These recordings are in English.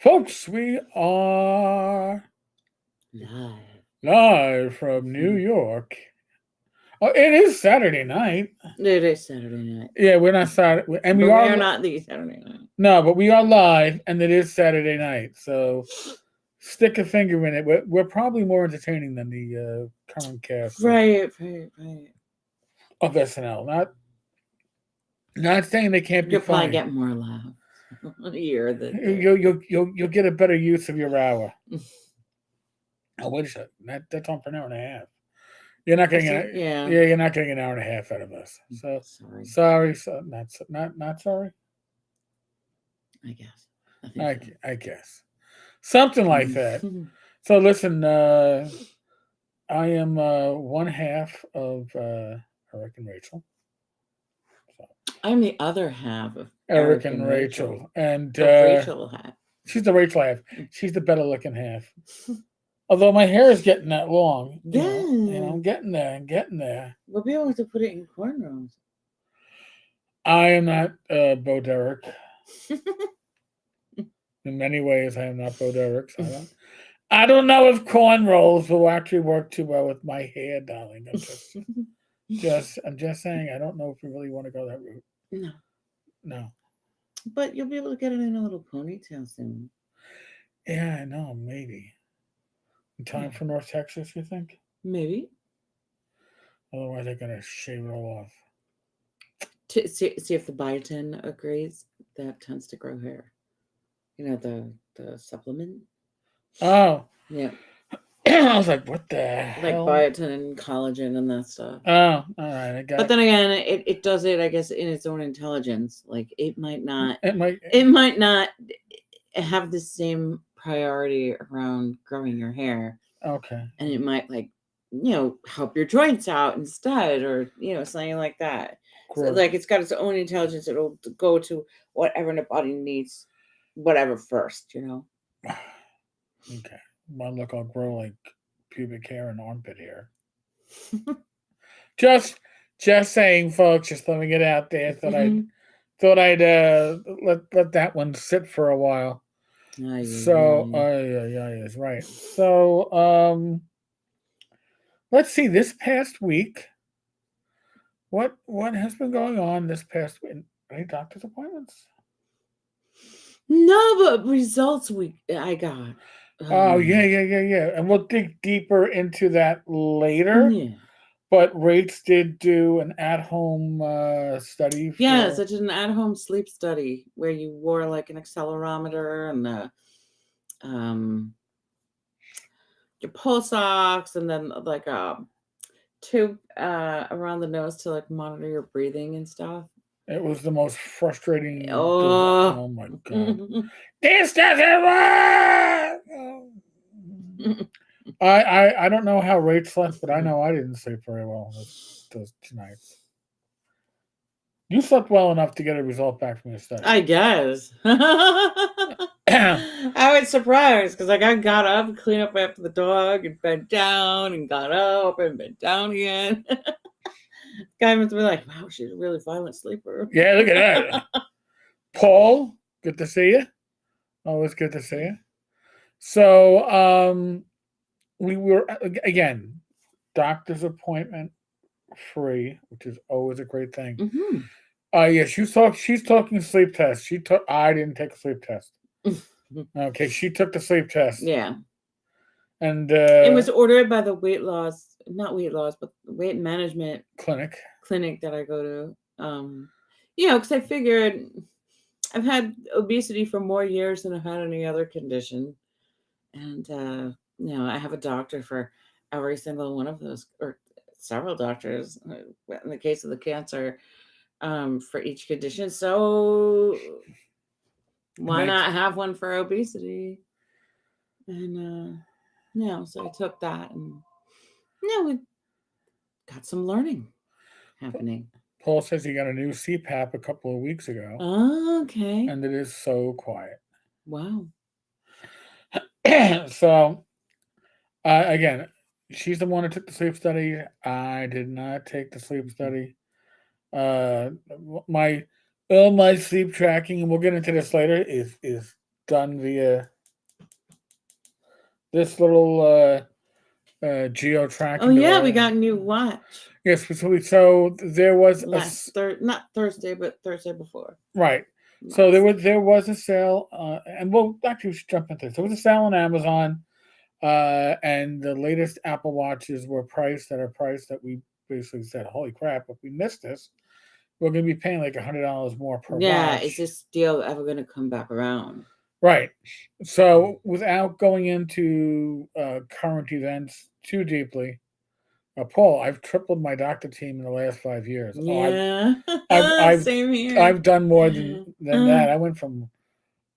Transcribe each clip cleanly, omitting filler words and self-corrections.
Folks, we are live from New York. Oh, it is Saturday night. It is Saturday night. Yeah, we're not Saturday, and But we we are are not the Saturday night. no, but we are live, and it is Saturday night. So stick a finger in it. We're probably more entertaining than the current cast Right. of SNL. Not saying they can't be You'll probably funny. get more laughs. You're You'll get a better use of your hour. Oh, wait a second. That's on for an hour and a half. You're not getting Yeah. you're not getting an hour and a half out of us. So sorry. So not sorry. I guess. I guess something like that. So listen, I am one half of Eric and Rachel. So. I'm the other half of Eric and Rachel, and the Rachel half. She's the Rachel half. She's the better looking half. Although my hair is getting that long. Yeah. I'm getting there. I'm getting there. We'll be able to put it in cornrows. I am not Bo Derek. In many ways, I am not Bo Derek. So I don't know if cornrows will actually work too well with my hair, darling. I'm just saying. I don't know if we really want to go that route. No. But you'll be able to get it in a little ponytail soon. Yeah, I know. Maybe. In time for North Texas, you think? Maybe. Otherwise, they're gonna shave it all off. To see if the biotin agrees. That tends to grow hair. You know, the supplement. Oh. Yeah. I was like, what the hell? Like biotin and collagen and that stuff. Oh, all right. I got but then again, it does it, I guess, in its own intelligence. Like it might not have the same priority around growing your hair. Okay. And it might help your joints out instead, or something like that. So, like it's got its own intelligence. It'll go to whatever the body needs, whatever first. Okay. My look, I'll grow like pubic hair and armpit hair. just saying, folks. Just letting it out there. Thought I'd let that one sit for a while. So, yeah, right. So, let's see. This past week, what has been going on this past week? Any doctor's appointments? No, but results week I got. Oh yeah, and we'll dig deeper into that later. Yeah. But Rach did do an at-home study. Yes, I did an at-home sleep study where you wore like an accelerometer and your pulse ox, and then like a tube around the nose to like monitor your breathing and stuff. It was the most frustrating. Oh my god! This doesn't work. I don't know how Rach slept, but I know I didn't sleep very well those 2 nights. You slept well enough to get a result back from your study. I guess. I was surprised because I got up, cleaned up after the dog, and bent down, and got up and bent down again. Guy must be like, wow, she's a really violent sleeper. Yeah, look at that. Paul, good to see you. Always good to see you. So, we were, again, doctor's appointment free, which is always a great thing. Mm-hmm. Yeah, she's talking sleep test. I didn't take a sleep test. Okay, she took the sleep test. Yeah. And it was ordered by the weight management clinic that I go to. Because I figured I've had obesity for more years than I've had any other condition. And I have a doctor for every single one of those, or several doctors in the case of the cancer, for each condition. So why not have one for obesity? And so I took that, and we got some learning happening. Paul says he got a new CPAP a couple of weeks ago. Oh, okay. And it is so quiet. Wow. So, again, she's the one who took the sleep study. I did not take the sleep study. My sleep tracking, and we'll get into this later, is done via this little geo Oh tracking yeah, we device. got a new watch. Yes, so there was not Thursday, but Thursday before. right. So there was a sale, and we'll actually jump into this. There was a sale on Amazon, and the latest Apple Watches were priced at a price that we basically said, "Holy crap! If we miss this, we're going to be paying like $100 more per watch." Is this deal ever going to come back around? Right. So, without going into current events too deeply, Paul, I've tripled my doctor team in the last 5 years. Yeah, I've same here. I've done more than that. I went from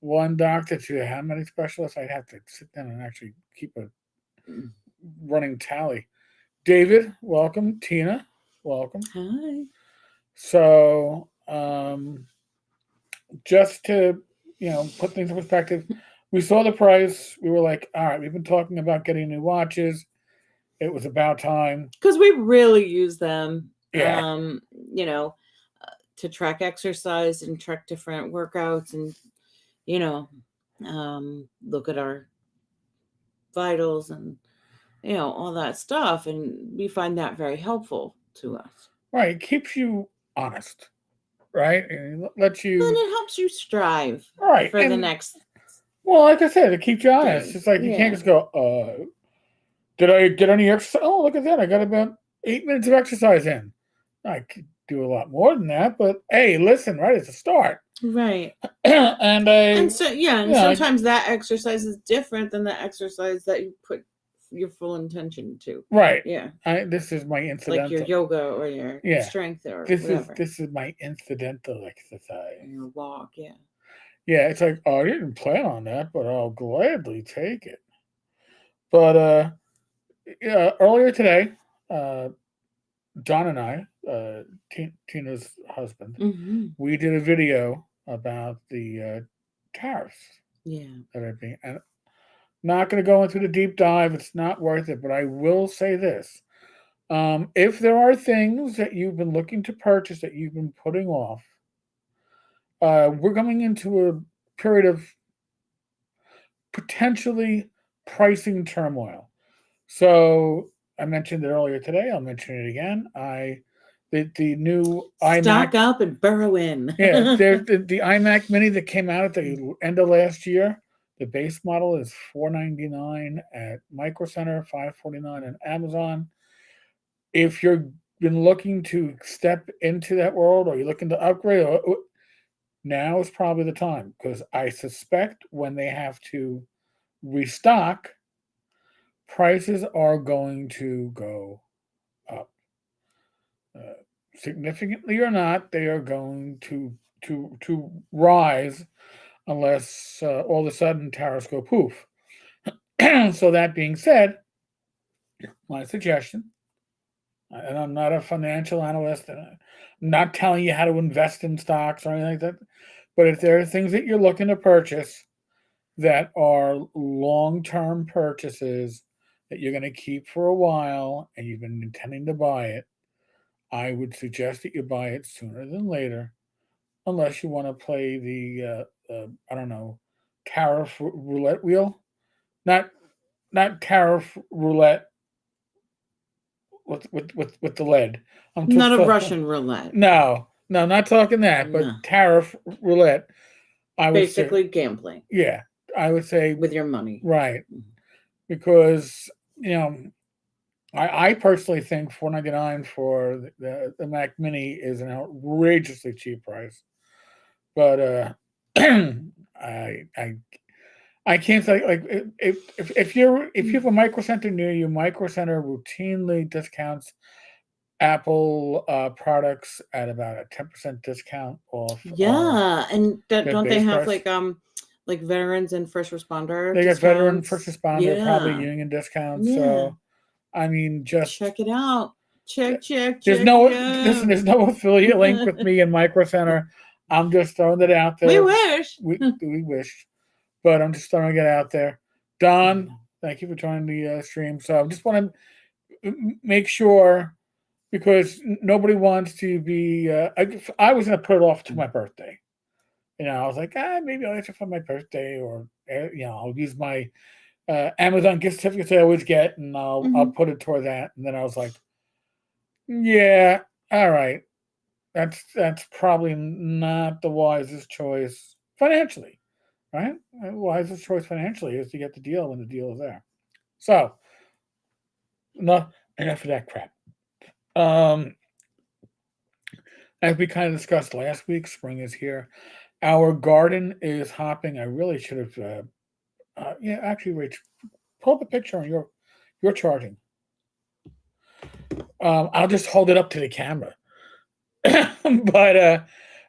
one doctor to how many specialists? I'd have to sit down and actually keep a running tally. David, welcome. Tina, welcome. Hi. So, just to put things in perspective, we saw the price. We were like, all right, we've been talking about getting new watches. It was about time. Because we really use them. Yeah. To track exercise and track different workouts and, look at our vitals and, all that stuff. And we find that very helpful to us. Right. It keeps you honest. Right. And it lets you. And it helps you strive right. for the next. Well, like I said, it keeps you honest. It's like you can't just go, did I get any exercise? Oh, look at that. I got about 8 minutes of exercise in. I could do a lot more than that, but hey, listen, right? It's a start. Right. and sometimes that exercise is different than the exercise that you put your full intention to. Right. Yeah. This is my incidental. Like your yoga or your strength or whatever. This is my incidental exercise. Your walk, yeah. Yeah, it's like, I didn't plan on that, but I'll gladly take it. But earlier today, John and I, Tina's husband, we did a video about the tariffs. Yeah. That are being, and not going to go into the deep dive. It's not worth it. But I will say this: if there are things that you've been looking to purchase that you've been putting off, we're going into a period of potentially pricing turmoil. So I mentioned it earlier today. I'll mention it again. The new stock iMac up and burrow in. Yeah, there's the iMac Mini that came out at the end of last year. The base model is $499 at Micro Center, $549 on Amazon. If you've been looking to step into that world, or you're looking to upgrade, now is probably the time, because I suspect when they have to restock, prices are going to go up. Significantly or not, they are going to rise unless all of a sudden tariffs go poof. So that being said, my suggestion, and I'm not a financial analyst, and I'm not telling you how to invest in stocks or anything like that, but if there are things that you're looking to purchase that are long-term purchases that you're going to keep for a while and you've been intending to buy it, I would suggest that you buy it sooner than later, unless you want to play the I don't know, tariff roulette wheel, not tariff roulette with the lead. I'm not a Russian roulette. No, not talking that, but tariff roulette. I would basically say, gambling. Yeah, I would say with your money, right? Because I personally think $499 for the Mac Mini is an outrageously cheap price. But I can't say, like, if you have a Micro Center near you, Micro Center routinely discounts Apple products at about a 10% discount off. Yeah, and don't they have price. like veterans and first responder? They got veteran, first responder, probably union discounts. Yeah. So I mean, just check it out. Check. There's no affiliate link with me and Micro Center. I'm just throwing it out there. We wish. We wish. But I'm just throwing it out there. Don, thank you for joining the stream. So I just want to make sure, because nobody wants to be. I was going to put it off to my birthday. I was like, maybe I'll answer for my birthday, or I'll use my Amazon gift certificates I always get, and I'll put it toward that. And then I was like, yeah, all right, that's probably not the wisest choice financially, right? The wisest choice financially is to get the deal when the deal is there. So, enough of that crap. As we kind of discussed last week, spring is here. Our garden is hopping. I really should have. Yeah, actually, Rach, pull up a picture on your charting. I'll just hold it up to the camera. But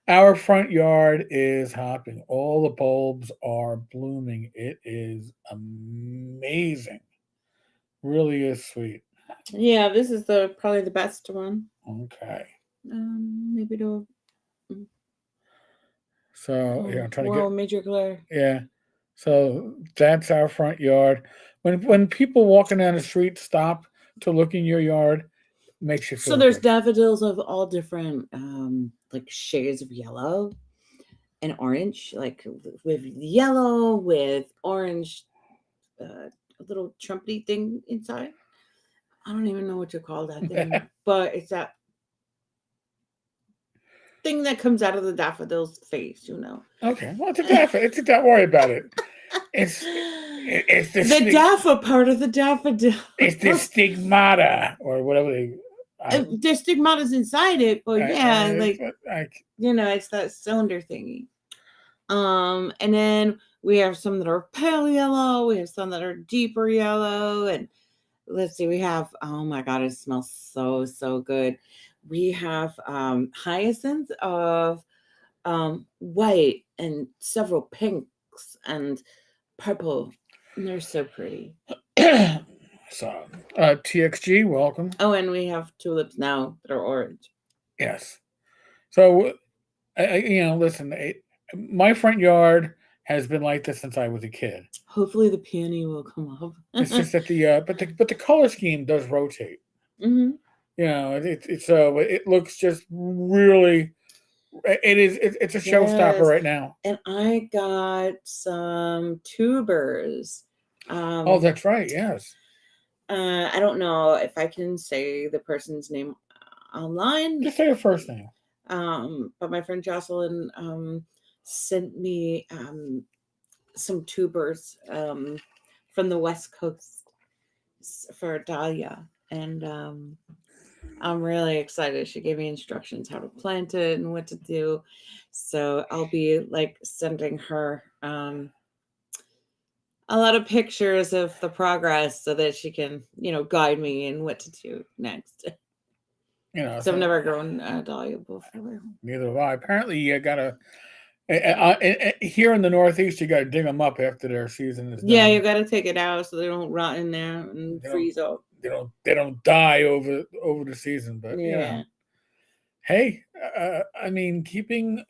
our front yard is hopping. All the bulbs are blooming. It is amazing. Really is sweet. Yeah, this is probably the best one. Okay. Maybe to. So yeah, I'm trying to get major glare. Yeah. So that's our front yard. When people walking down the street stop to look in your yard, makes you feel. So there's good. daffodils of all different like shades of yellow and orange, like with yellow with orange, a little trumpety thing inside. I don't even know what to call that thing, but it's that thing that comes out of the daffodil's face, you know. Okay, well, it's a daffodil. Don't worry about it. It's the daffa part of the daffodil. It's the stigmata or whatever they. The stigmata's inside it, but it's that cylinder thingy. And then we have some that are pale yellow. We have some that are deeper yellow, and let's see, we have, oh my god, it smells so good. We have hyacinths of white and several pinks and purple, and they're so pretty. So TXG, welcome. Oh, and we have tulips now that are orange. Yes. So listen, my front yard has been like this since I was a kid. Hopefully the peony will come up. It's just that but the color scheme does rotate. Mm-hmm. It looks just really. It's a showstopper right now. And I got some tubers. Oh, that's right. Yes. I don't know if I can say the person's name online. Just say your first name. But my friend Jocelyn sent me some tubers from the West Coast for Dahlia, and I'm really excited. She gave me instructions how to plant it and what to do, so I'll be like sending her a lot of pictures of the progress so that she can guide me in what to do next. So I've never grown dahlia before. Neither have I. Apparently, you gotta here in the Northeast, you gotta dig them up after their season is done. Yeah, you gotta take it out so they don't rot in there and freeze up. They don't die over the season, but yeah. Hey, I mean, keeping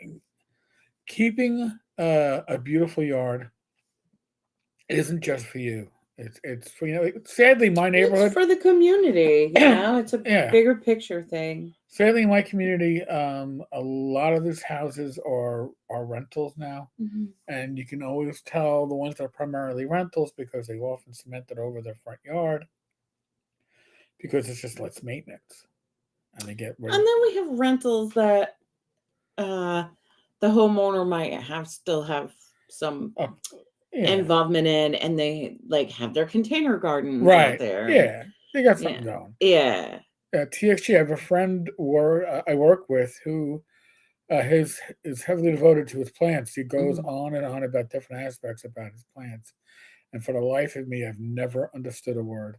a beautiful yard isn't just for you. It's for sadly my neighborhood. It's for the community. It's a bigger picture thing. Sadly, in my community, a lot of these houses are rentals now, and you can always tell the ones that are primarily rentals because they often cemented over their front yard because it's just less maintenance, and they get rid. And then we have rentals that the homeowner might still have some. Involvement in, and they have their container garden out there. Yeah, they got something going. Yeah. TXG, I have a friend I work with who is heavily devoted to his plants. He goes on and on about different aspects about his plants, and for the life of me, I've never understood a word.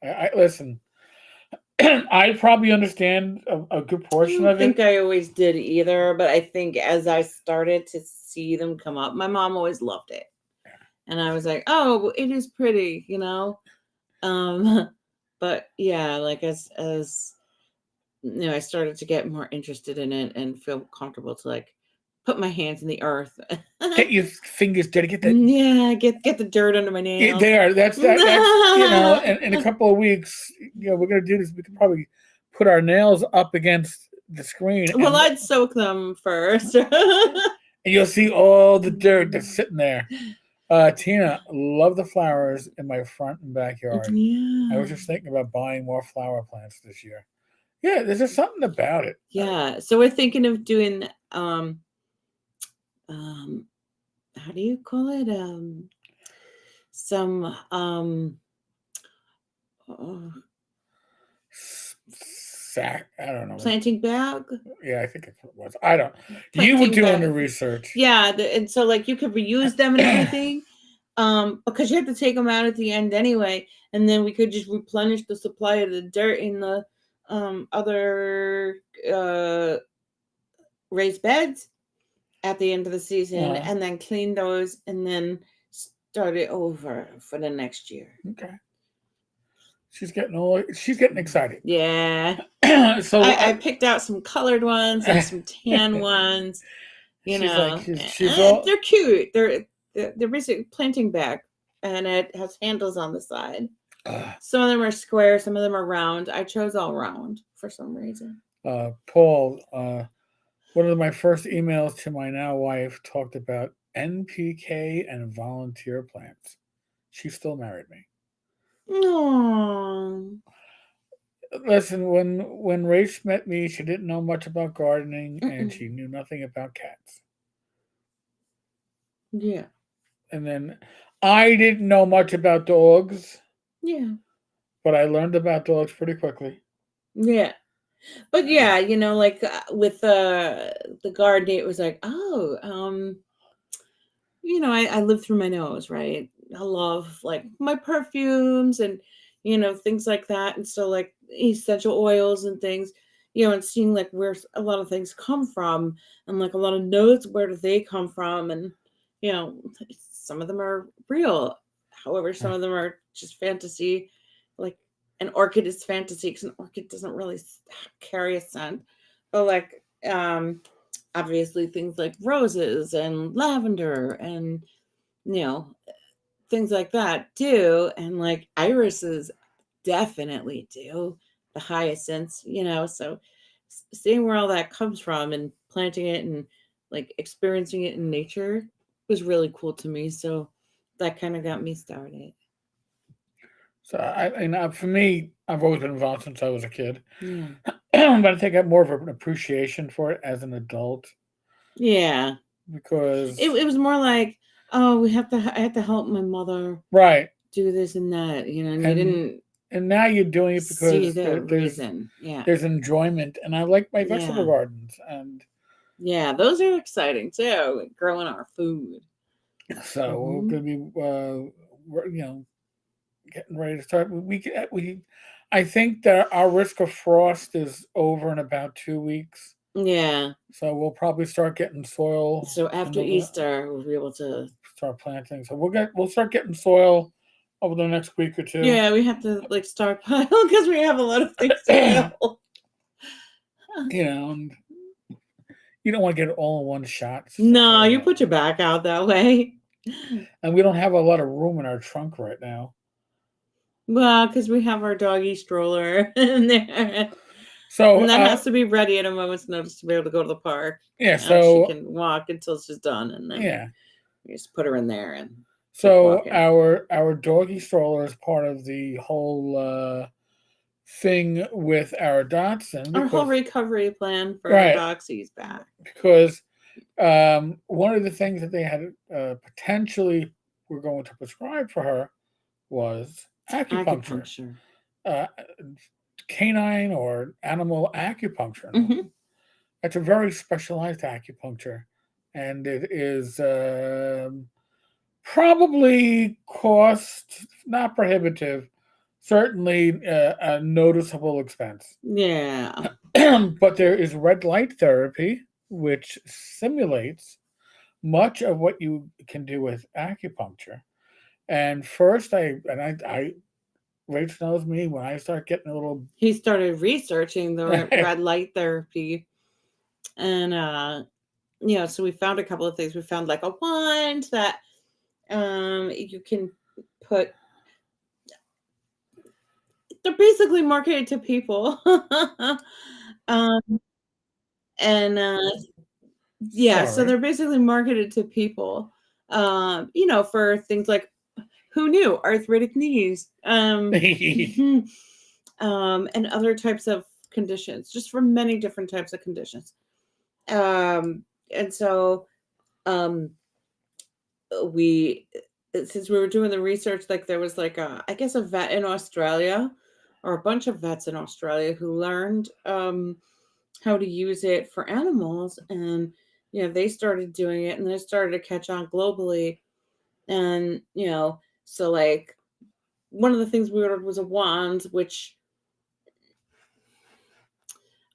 I listen. I probably understand a good portion of it. I think I always did either, but I think as I started to see them come up, my mom always loved it. And I was like, oh, it is pretty, But yeah, as I started to get more interested in it and feel comfortable to put my hands in the earth. Get your fingers dirty. Get that. Yeah, get the dirt under my nails. That's in a couple of weeks, we're gonna do this. We could probably put our nails up against the screen. Well, I'd soak them first. And you'll see all the dirt that's sitting there. Tina, love the flowers in my front and backyard. I was Yeah. just thinking about buying more flower plants this year. Yeah, there's just something about it. Yeah. So we're thinking of doing um how do you call it? Some oh, I don't know. planting bag. Yeah, I think it was. I don't. You were Planting doing the bag. research. Yeah, and so like you could reuse them and everything. Because you have to take them out at the end anyway, and then we could just replenish the supply of the dirt in the other raised beds at the end of the season, and then clean those, and then start it over for the next year. Okay. She's getting excited. Yeah. So I picked out some colored ones and some tan ones. You she's know, like she's all. they're cute. They're basically planting bag, and it has handles on the side. Some of them are square, some of them are round. I chose all round for some reason. Paul, one of my first emails to my now wife talked about NPK and volunteer plants. She still married me. Aww. Listen, when Rach met me, she didn't know much about gardening and she knew nothing about cats. Yeah. And then I didn't know much about dogs. Yeah. But I learned about dogs pretty quickly. Yeah. But yeah, like with the gardening, it was like, oh, I live through my nose, right? I love like my perfumes and things like that, and so like essential oils and things, and seeing like where a lot of things come from, and like a lot of notes, where do they come from, and you know some of them are real, however some of them are just fantasy, like an orchid is fantasy because an orchid doesn't really carry a scent, but like obviously things like roses and lavender and you know things like that do, and like irises definitely do, the hyacinths, so seeing where all that comes from and planting it and like experiencing it in nature was really cool to me, so that kind of got me started. So for me, I've always been involved since I was a kid. Yeah. But I think I have more of an appreciation for it as an adult. Yeah. Because it was more like, oh, I had to help my mother right do this and that, and you didn't and now you're doing it see because the reason. Yeah. there's enjoyment, and I like my vegetable Yeah. gardens, and yeah, those are exciting too, like growing our food. so we're gonna be getting ready to start. I think that our risk of frost is over in about 2 weeks. Yeah. So we'll probably start getting soil. So after Easter, we'll be able to start planting. So we'll start getting soil over the next week or two. Yeah, we have to like stockpile because we have a lot of things to kill. And you don't want to get it all in one shot. No, you put your back out that way. And we don't have a lot of room in our trunk right now. Well, because we have our doggy stroller in there. So and that has to be ready at a moment's notice to be able to go to the park. Yeah, so she can walk until she's done, and then you just put her in there and. So our doggy stroller is part of the whole thing with our Dachshund. Our whole recovery plan for our Doxy's back. Because one of the things that they had potentially were going to prescribe for her was acupuncture. Canine or animal acupuncture. Mm-hmm. That's a very specialized acupuncture, and it is probably cost not prohibitive, certainly a noticeable expense. Yeah. But there is red light therapy, which simulates much of what you can do with acupuncture. And first, Rach knows me, when I start getting a little. He started researching the red light therapy, and so we found a couple of things. We found like a wand that you can put. They're basically marketed to people. And so they're basically marketed to people. For things like, who knew, arthritic knees, and other types of conditions, just for many different types of conditions. And so we since we were doing the research, like there was like I guess a vet in Australia, or a bunch of vets in Australia, who learned how to use it for animals, and they started doing it, and then it started to catch on globally. And so like one of the things we ordered was a wand, which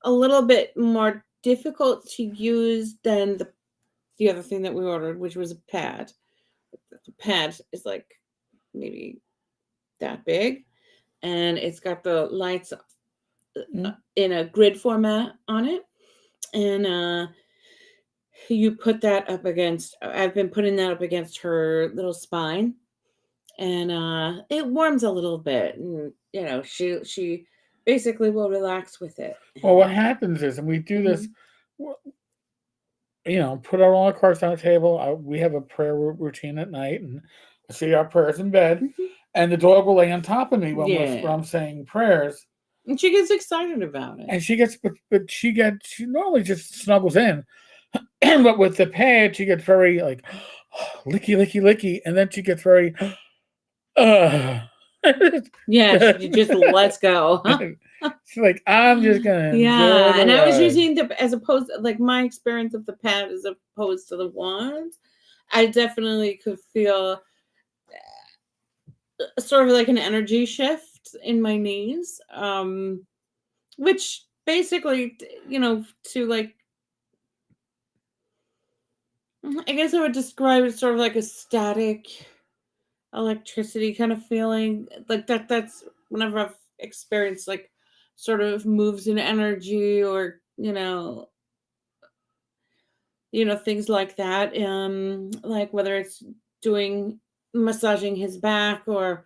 a little bit more difficult to use than the other thing that we ordered, which was a pad. The pad is like maybe that big, and it's got the lights in a grid format on it, and you put that up against. I've been putting that up against her little spine, and it warms a little bit, and she basically will relax with it. Well, what happens is, and we do this, put all our cards on the table. We have a prayer routine at night, and I say our prayers in bed, and the dog will lay on top of me when I'm saying prayers. And she gets excited about it. And she normally just snuggles in, but with the pad, she gets very like licky, licky, licky, and then she gets very, yeah, she just lets go. She's like, I'm just gonna enjoy the and ride. I was using as opposed to, like, my experience of the pad as opposed to the wand. I definitely could feel sort of like an energy shift in my knees, which basically, to like, I guess I would describe it sort of like a static electricity kind of feeling, like that's whenever I've experienced like sort of moves in energy, or things like that, like whether it's doing massaging his back, or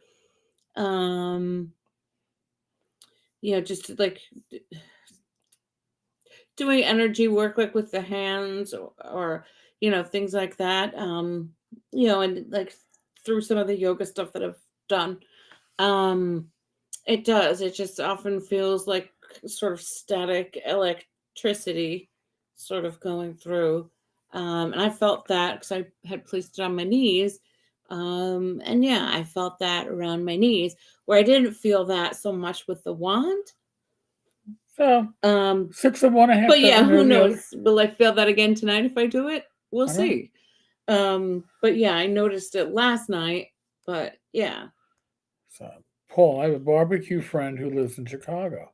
just like doing energy work, like with the hands, or things like that, and like through some of the yoga stuff that I've done. It just often feels like sort of static electricity sort of going through. And I felt that because I had placed it on my knees. And yeah, I felt that around my knees, where I didn't feel that so much with the wand. So 6 of one, a half. But yeah, who knows? Will I feel that again tonight if I do it? We'll see. But yeah, I noticed it last night. But yeah. So Paul, I have a barbecue friend who lives in Chicago.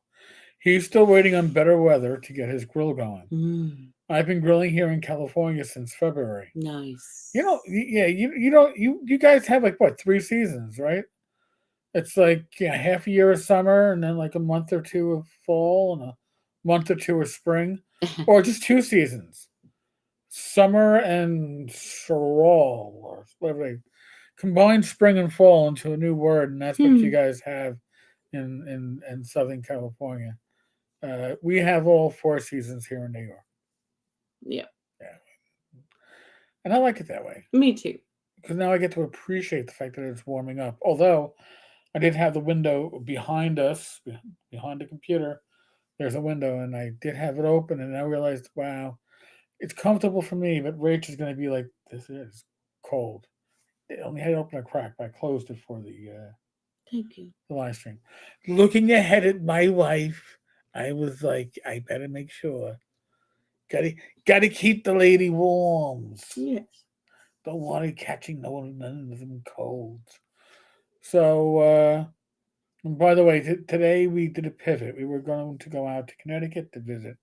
He's still waiting on better weather to get his grill going. I've been grilling here in California since February. Nice. You guys have like what, 3 seasons, right? It's like half a year of summer, and then like a month or 2 of fall, and a month or 2 of spring, or just 2 seasons, summer and fall, or whatever they combine spring and fall into a new word, and that's what you guys have in Southern California. We have all 4 seasons here in New York. Yeah. And I like it that way. Me too. Because now I get to appreciate the fact that it's warming up. Although I did have the window behind us, behind the computer. There's a window, and I did have it open, and I realized, wow, it's comfortable for me, but Rach is going to be like, this is cold. It only had it open a crack, but I closed it for the thank you, the live stream. Looking ahead at my wife, I was like, I better make sure. Gotta keep the lady warm. Yes. Don't want it catching none of them colds. So, and by the way, today we did a pivot. We were going to go out to Connecticut to visit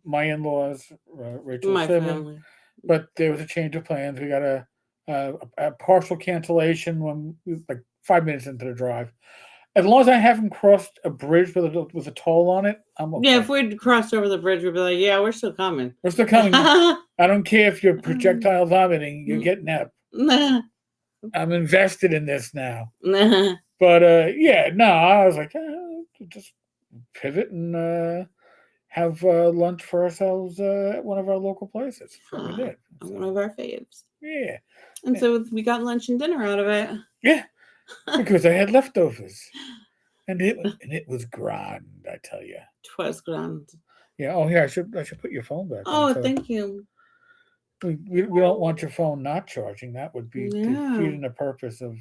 my in-laws, Rachel's sibling, but there was a change of plans. We got a partial cancellation when like 5 minutes into the drive. As long as I haven't crossed a bridge with a toll on it, I'm okay. Yeah, if we'd crossed over the bridge, we'd be like, yeah, we're still coming. We're still coming. I don't care if you're projectile vomiting, you're getting up. I'm invested in this now. But I was like, just pivot and have lunch for ourselves at one of our local places. That's what we did. One of our faves. Yeah. And so we got lunch and dinner out of it. Yeah. Because I had leftovers. And it was grand, I tell you. 'Twas grand. Yeah. Oh, here, I should put your phone back on. Oh, So thank you. we don't want your phone not charging. That would be Yeah. defeating the purpose of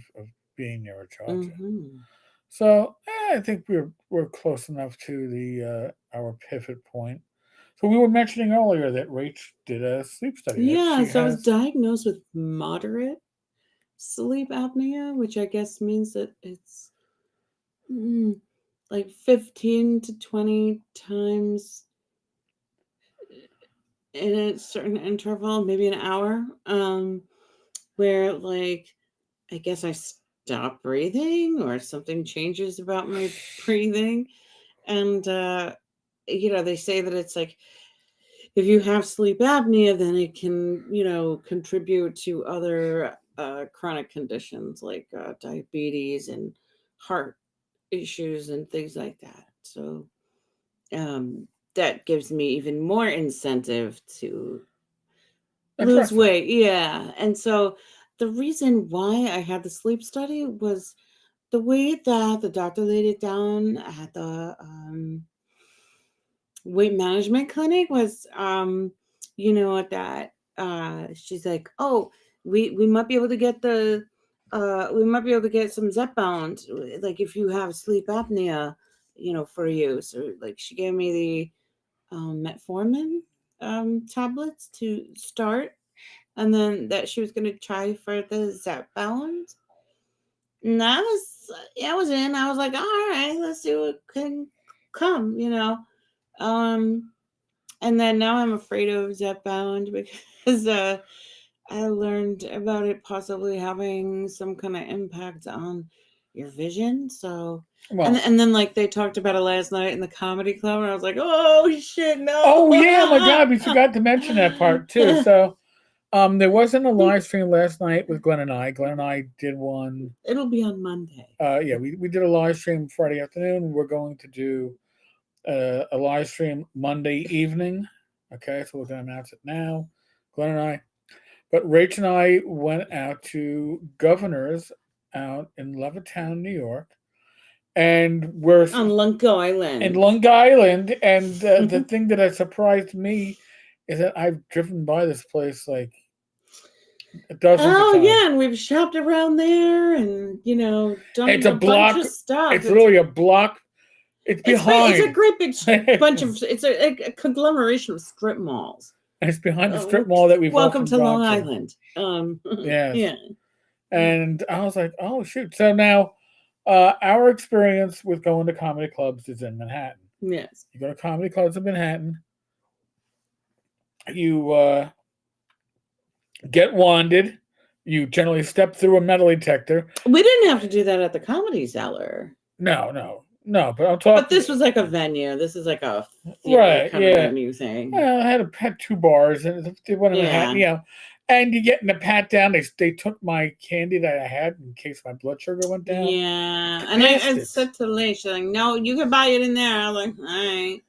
being near a charger. Mm-hmm. So I think we're close enough to the our pivot point. So we were mentioning earlier that Rach did a sleep study. That Yeah, she so I was has. diagnosed with moderate sleep apnea, which I guess means that it's like 15 to 20 times in a certain interval, maybe an hour, where like I guess I stop breathing or something changes about my breathing. And they say that it's like if you have sleep apnea, then it can, contribute to other chronic conditions like diabetes and heart issues and things like that. So um, that gives me even more incentive to lose Interesting. weight. Yeah. And so the reason why I had the sleep study was the way that the doctor laid it down at the weight management clinic was that she's like, oh, we might be able to get some Zepbound, like if you have sleep apnea, for you. So like she gave me the metformin tablets to start, and then that she was going to try for the Zepbound. And I was in. I was like, all right, let's see what can come. Um, and then now I'm afraid of Zepbound because I learned about it possibly having some kind of impact on your vision. So, Well, and then like they talked about it last night in the comedy club, and I was like, oh shit, no. oh yeah, my God, we forgot to mention that part too. So, there wasn't a live stream last night with Glenn and I. Glenn and I did one. It'll be on Monday. Yeah, we did a live stream Friday afternoon. We're going to do a live stream Monday evening. Okay, so we're going to announce it now. Glenn and I. But Rach and I went out to Governor's out in Levittown, New York, and we're On Lunk Island. in Long Island. And the thing that has surprised me is that I've driven by this place like dozens of times. Yeah, and we've shopped around there, and done It's a block. bunch of stuff. It's literally a block. It's behind. It's a great big bunch of. It's a conglomeration of strip malls. And it's behind the strip mall that we've welcome often to Long gone Island. Yes. Yeah. And I was like, oh shoot. So now our experience with going to comedy clubs is in Manhattan. Yes. You go to comedy clubs in Manhattan, you get wanded, you generally step through a metal detector. We didn't have to do that at the Comedy Cellar. No, but I'm talking. But this was like a venue. This is like a right, kind of venue thing. Well, I had two bars, and they went in Manhattan, and you get in the pat down. They took my candy that I had in case my blood sugar went down. Yeah, and I said to Lee, she's like, "No, you can buy it in there." I was like, "All right."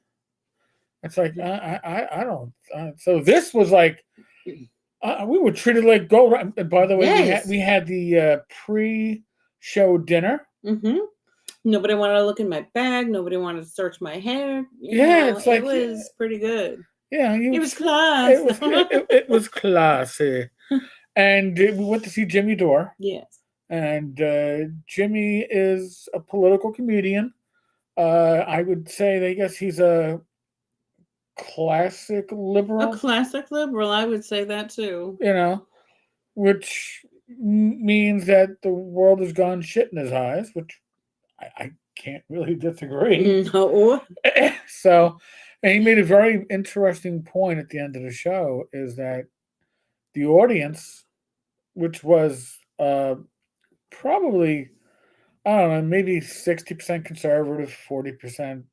It's like I don't. So this was like we were treated like gold. And by the way, yes. we had the pre-show dinner. Mm-hmm. Nobody wanted to look in my bag. Nobody wanted to search my hair. It's like it was pretty good. Yeah, it was class. It was classy. And we went to see Jimmy Dore. Yes. And Jimmy is a political comedian. I would say, I guess he's a classic liberal. A classic liberal, I would say that too. Which means that the world has gone shit in his eyes, which I can't really disagree. No. So, and he made a very interesting point at the end of the show, is that the audience, which was probably, I don't know, maybe 60% conservative, 40%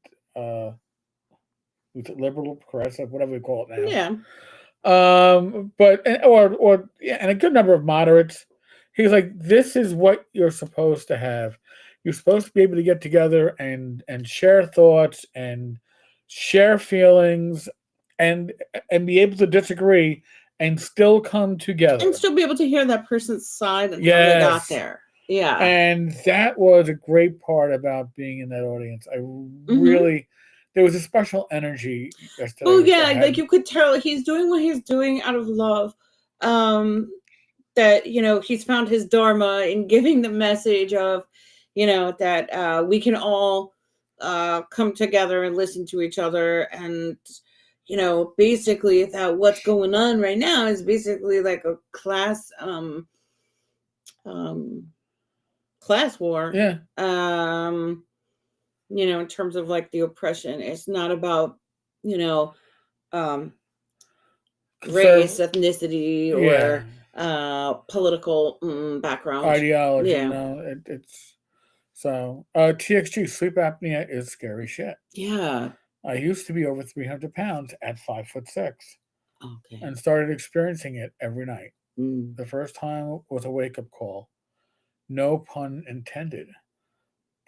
liberal, progressive, whatever we call it now. Yeah. But and a good number of moderates. He's like, this is what you're supposed to have. You're supposed to be able to get together and share thoughts and share feelings and be able to disagree and still come together. And still be able to hear that person's side and how they got Yes. there. Yeah. And that was a great part about being in that audience. I really, there was a special energy yesterday. Oh yeah, like you could tell he's doing what he's doing out of love. That he's found his dharma in giving the message of, that we can all come together and listen to each other, and basically that what's going on right now is basically like a class war. Yeah. In terms of like the oppression, it's not about race, ethnicity, or political background, ideology. It's so TXG, sleep apnea is scary shit. Yeah. I used to be over 300 pounds at 5'6", Okay. and started experiencing it every night. Mm. The first time was a wake-up call. No pun intended.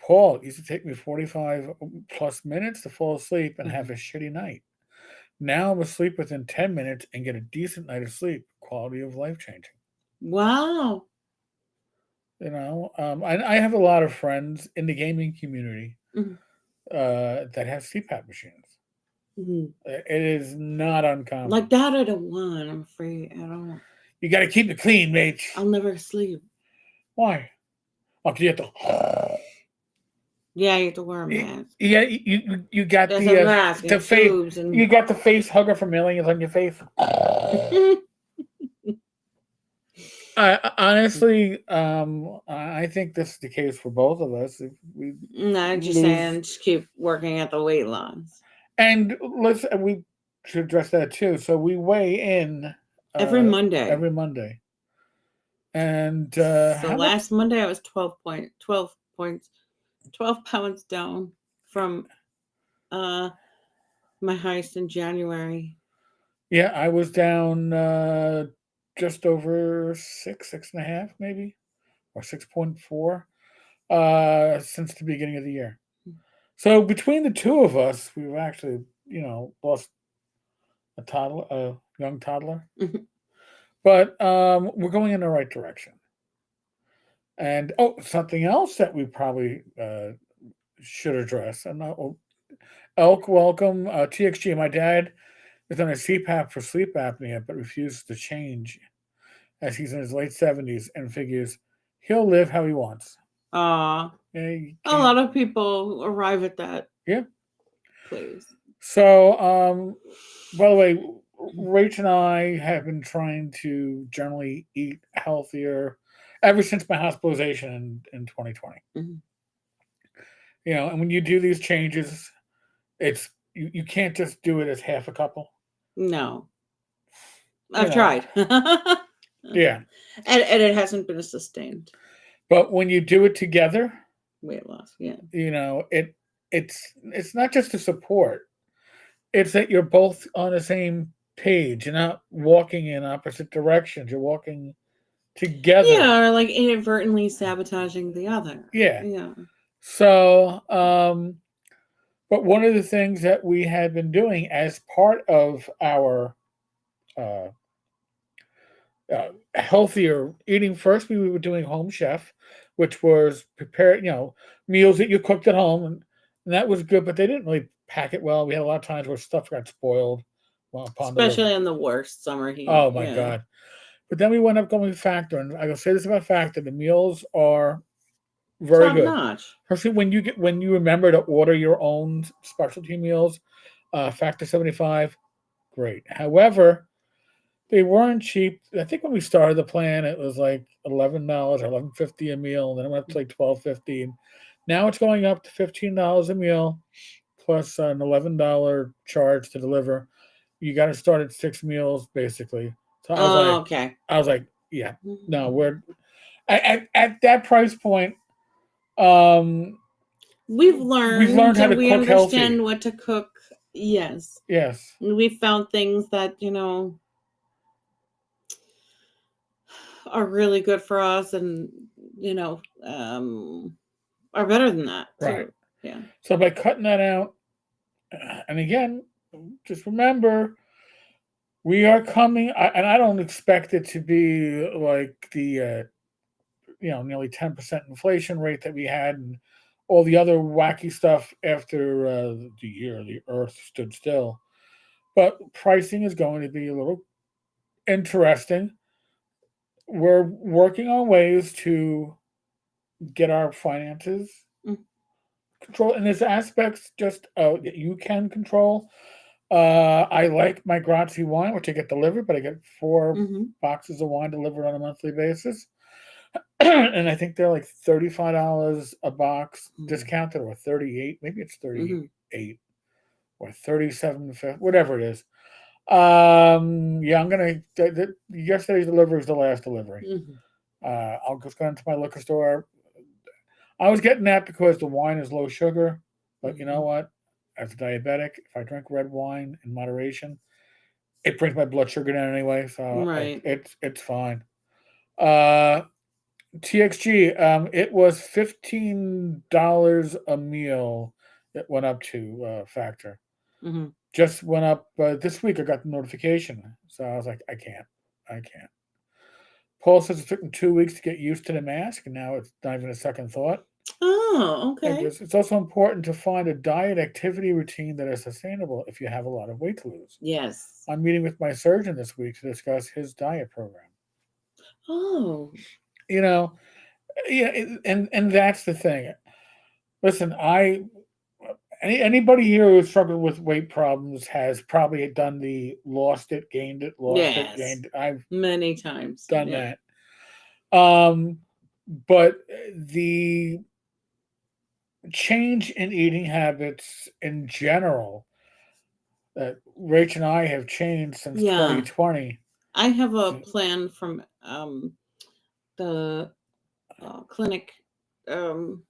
Paul, it used to take me 45 plus minutes to fall asleep and have a shitty night. Now I'm asleep within 10 minutes and get a decent night of sleep. Quality of life changing. Wow. I have a lot of friends in the gaming community that have CPAP machines. It is not uncommon. Like that I don't want. I'm afraid I don't. You got to keep it clean, mate. I'll never sleep. Why? Oh, you have to. Yeah, you have to wear a mask. Yeah, you got There's a mask the and face. tubes and... You got the face hugger from Aliens on your face. Honestly, I think this is the case for both of us. If we just saying, just keep working at the weight loss. And we should address that too. So we weigh in every Monday. And so last Monday I was 12 pounds down from my highest in January. Yeah, I was down just over 6.5 maybe, or 6.4 since the beginning of the year. So between the two of us, we've actually, lost a young toddler. But we're going in the right direction. And something else that we probably should address. And Elk, welcome. TXG, my dad is on a CPAP for sleep apnea, but refuses to change as he's in his late 70s and figures he'll live how he wants. A lot of people arrive at that. Yeah. Please. So, by the way, Rach and I have been trying to generally eat healthier ever since my hospitalization in 2020. And when you do these changes, it's you can't just do it as half a couple. No. I've tried. Yeah. And it hasn't been sustained. But when you do it together, weight loss, yeah. It's not just a support. It's that you're both on the same page. You're not walking in opposite directions. You're walking together. Yeah, or like inadvertently sabotaging the other. Yeah. Yeah. So, but one of the things that we had been doing as part of our healthier eating, first we were doing home chef, which was prepared, meals that you cooked at home, and that was good, but they didn't really pack it well. We had a lot of times where stuff got spoiled. Especially in the worst summer heat. Oh my God. But then we went up going Factor, and I will say this about Factor: the meals are very good. Notch. Especially when you remember to order your own specialty meals, Factor 75, great. However, they weren't cheap. I think when we started the plan, it was like $11 or $11.50 a meal, and then it went up to like $12.50. And now it's going up to $15 a meal, plus an $11 charge to deliver. You got to start at 6 meals basically. So I was okay. I was like, yeah, no, we're at that price point. We've learned how to cook understand healthy. What to cook. Yes. We found things that are really good for us, and are better than that. Right. Too. Yeah. So by cutting that out, and again, just remember, We are coming, and I don't expect it to be like the nearly 10% inflation rate that we had, and all the other wacky stuff after the year the Earth stood still. But pricing is going to be a little interesting. We're working on ways to get our finances Mm. control, and there's aspects just that you can control. I like my Grazie wine, which I get delivered, but I get 4 Mm-hmm. boxes of wine delivered on a monthly basis. And I think they're like $35 a box discounted, or 38, maybe it's Mm-hmm. 38 or 37, whatever it is. Yeah, I'm gonna. Yesterday's delivery is the last delivery. Mm-hmm. I'll just go into my liquor store. I was getting that because the wine is low sugar, but you know what? As a diabetic, if I drink red wine in moderation, it brings my blood sugar down anyway, so Right. it's fine. Uh, TXG, it was $15 a meal. It went up to Factor. Mm-hmm. Just went up this week. I got the notification, so I was like, I can't. Paul says it took him 2 weeks to get used to the mask, and now it's not even a second thought. Oh, okay. It's also important to find a diet activity routine that is sustainable if you have a lot of weight to lose. Yes. I'm meeting with my surgeon this week to discuss his diet program. Oh. You know, yeah, and that's the thing. Listen, anybody here who's struggled with weight problems has probably done the lost it, Yes. gained it. I've Many times. done Yeah. that. Um, but the change in eating habits in general that Rach and I have changed since Yeah. 2020. I have a So, plan from the clinic, and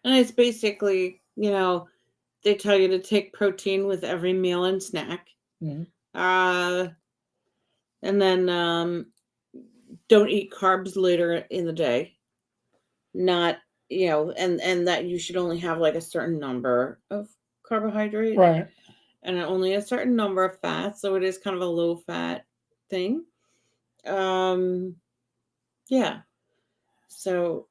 it's basically, they tell you to take protein with every meal and snack, mhm, uh, and then don't eat carbs later in the day. Not, and that you should only have like a certain number of carbohydrate right. and only a certain number of fats. So it is kind of a low fat thing. Um, yeah. So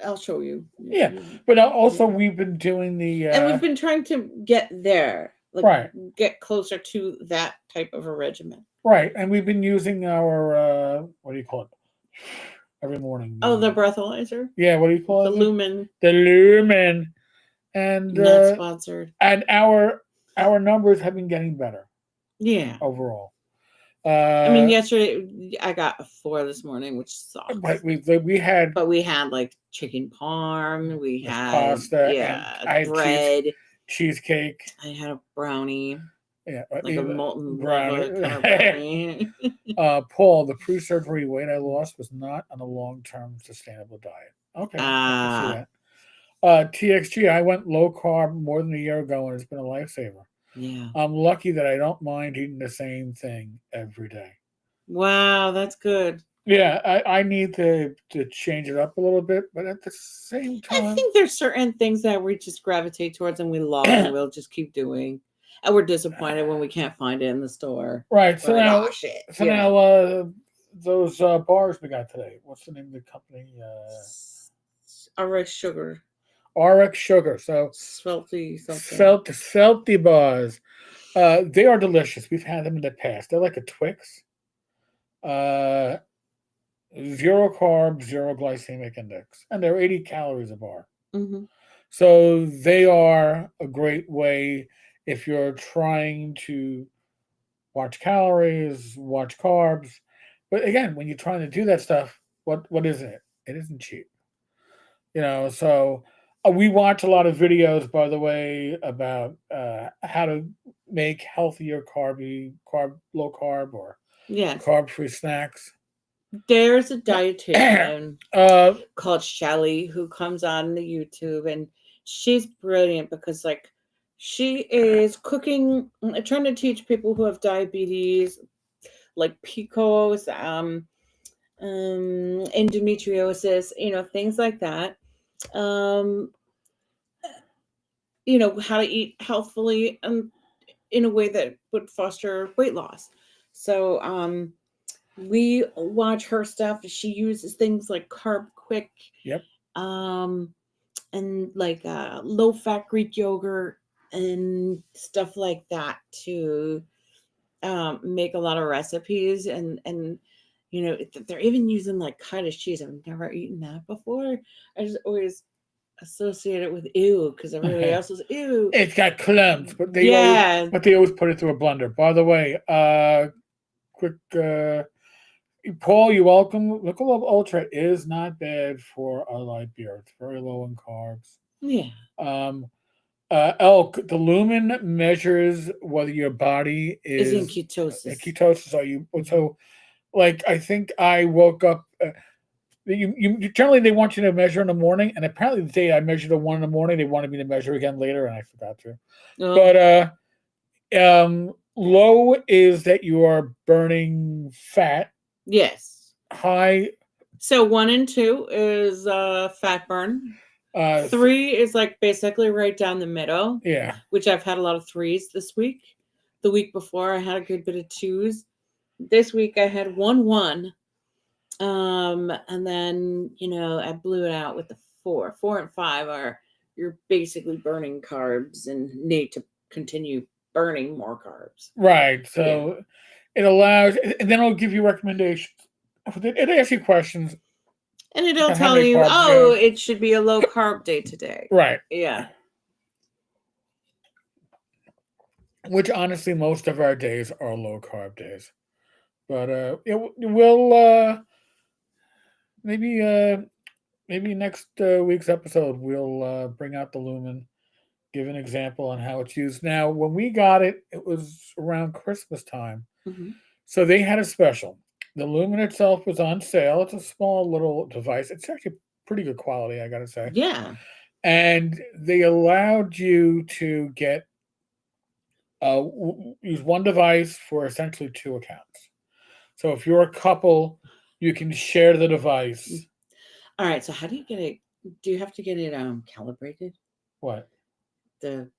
I'll show you. Yeah. But also, we've been doing the. And we've been trying to get there, like Right. get closer to that type of a regimen. Right. And we've been using our, what do you call it? Every morning. Oh, the breathalyzer? Yeah, what do you call The it? lumen. The lumen. And Not sponsored. and our numbers have been getting better. Yeah. Overall. I mean, yesterday I got a 4 this morning, which sucks. But we had like chicken parm. We had pasta, and I had bread. cheesecake. I had a brownie. Yeah, Like a molten brownie. lava kind of brownie. Paul, the pre-surgery weight I lost was not on a long-term sustainable diet. Okay, I can see that. TXG, I went low carb more than a year ago, and it's been a lifesaver. Yeah. I'm lucky that I don't mind eating the same thing every day. Wow, that's good. Yeah, I need to change it up a little bit, but at the same time, I think there's certain things that we just gravitate towards and we love and we'll just keep doing. And we're disappointed when we can't find it in the store. Right. So we're now, like, oh, shit. Those bars we got today. What's the name of the company? RX Sugar. RX Sugar. So Svelty something. Svelty bars. They are delicious. We've had them in the past. They're like a Twix. 0 carb, 0 glycemic index, and they're 80 calories a bar. Mm-hmm. So they are a great way if you're trying to watch calories, watch carbs. But again, when you're trying to do that stuff, what is it? It isn't cheap. So we watch a lot of videos, by the way, about how to make healthier low carb or carb free snacks. There's a dietitian called Shelly who comes on the YouTube, and she's brilliant because she is cooking, trying to teach people who have diabetes, like PCOS, endometriosis, things like that. How to eat healthfully. in a way that would foster weight loss. So we watch her stuff. She uses things like Carb Quick, Yep. um, and like low fat Greek yogurt and stuff like that to make a lot of recipes. And they're even using like cottage cheese. I've never eaten that before. I just always associate it with ew because everybody else is ew. It's got clumps, but they Yeah. always put it through a blender. By the way, quick, Paul, you're welcome. Michelob Ultra is not bad for a light beer. It's very low in carbs. Yeah. Elk, the lumen measures whether your body Is in is ketosis. ketosis. Are you so? Like, I think I woke up. You generally they want you to measure in the morning, and apparently the day I measured at 1 in the morning, they wanted me to measure again later, and I forgot to. Oh. But low is that you are burning fat. Yes. High. So 1 and 2 is fat burn. 3 is like basically right down the middle. Yeah. Which I've had a lot of 3s this week. The week before I had a good bit of 2s. This week I had 1. And then I blew it out with the 4. 4 and 5 are you're basically burning carbs and need to continue burning more carbs. Right. So it allows, and then it'll give you recommendations. It asks you questions. And it'll tell you, it should be a low carb day today. Right. Yeah. Which honestly, most of our days are low carb days. But we'll maybe next week's episode we'll bring out the lumen, give an example on how it's used. Now, when we got it, it was around Christmas time, so they had a special. The lumen itself was on sale. It's a small little device. It's actually pretty good quality, I gotta say. Yeah. And they allowed you to get use one device for essentially 2 accounts. So if you're a couple, you can share the device. All right. So how do you get it? Do you have to get it calibrated? What? The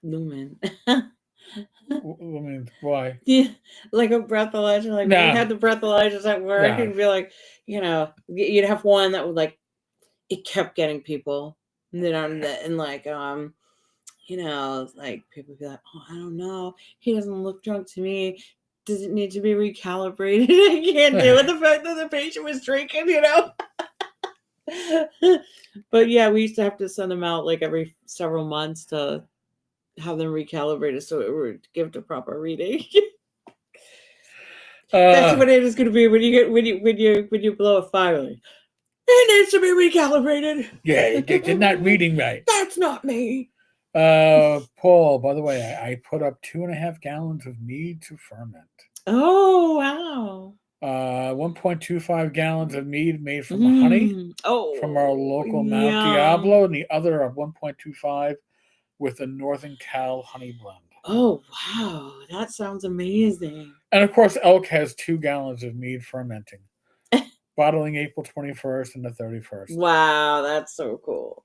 lumen. I mean, why? Yeah, like a breathalyzer. Like we had the breathalyzers at work, and be like, you'd have one that would like, it kept getting people, and like like people would be like, oh, I don't know, he doesn't look drunk to me. Does it need to be recalibrated? I can't deal with the fact that the patient was drinking, But yeah, we used to have to send them out like every several months to have them recalibrated so it would give the proper reading. That's what it is going to be when you blow a fire. Like, it needs to be recalibrated. Yeah, they're not reading right. That's not me. Paul, by the way, I put up 2.5 gallons of mead to ferment. Oh wow. 1.25 gallons of mead made from honey. From our local Mount Diablo, and the other of 1.25 with a Northern Cal honey blend. Oh wow, that sounds amazing. And of course, Elk has 2 gallons of mead fermenting, bottling April 21st and the 31st. Wow, that's so cool.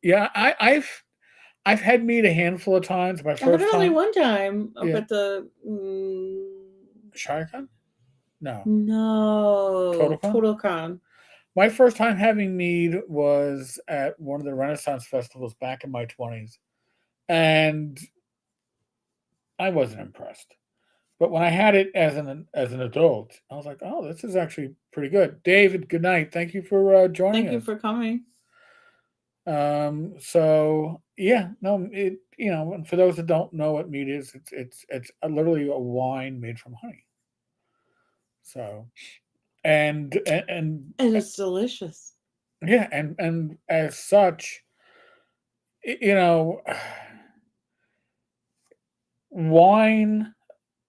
Yeah, I've had mead a handful of times. My first time, only one time up at the ShireCon? No. TotalCon. My first time having mead was at one of the Renaissance festivals back in my 20s. And I wasn't impressed. But when I had it as an adult, I was like, oh, this is actually pretty good. David, good night. Thank you for joining us. Thank you for coming. So yeah, no, it and for those that don't know what mead is, it's literally a wine made from honey. So and it's delicious. Yeah, and as such, wine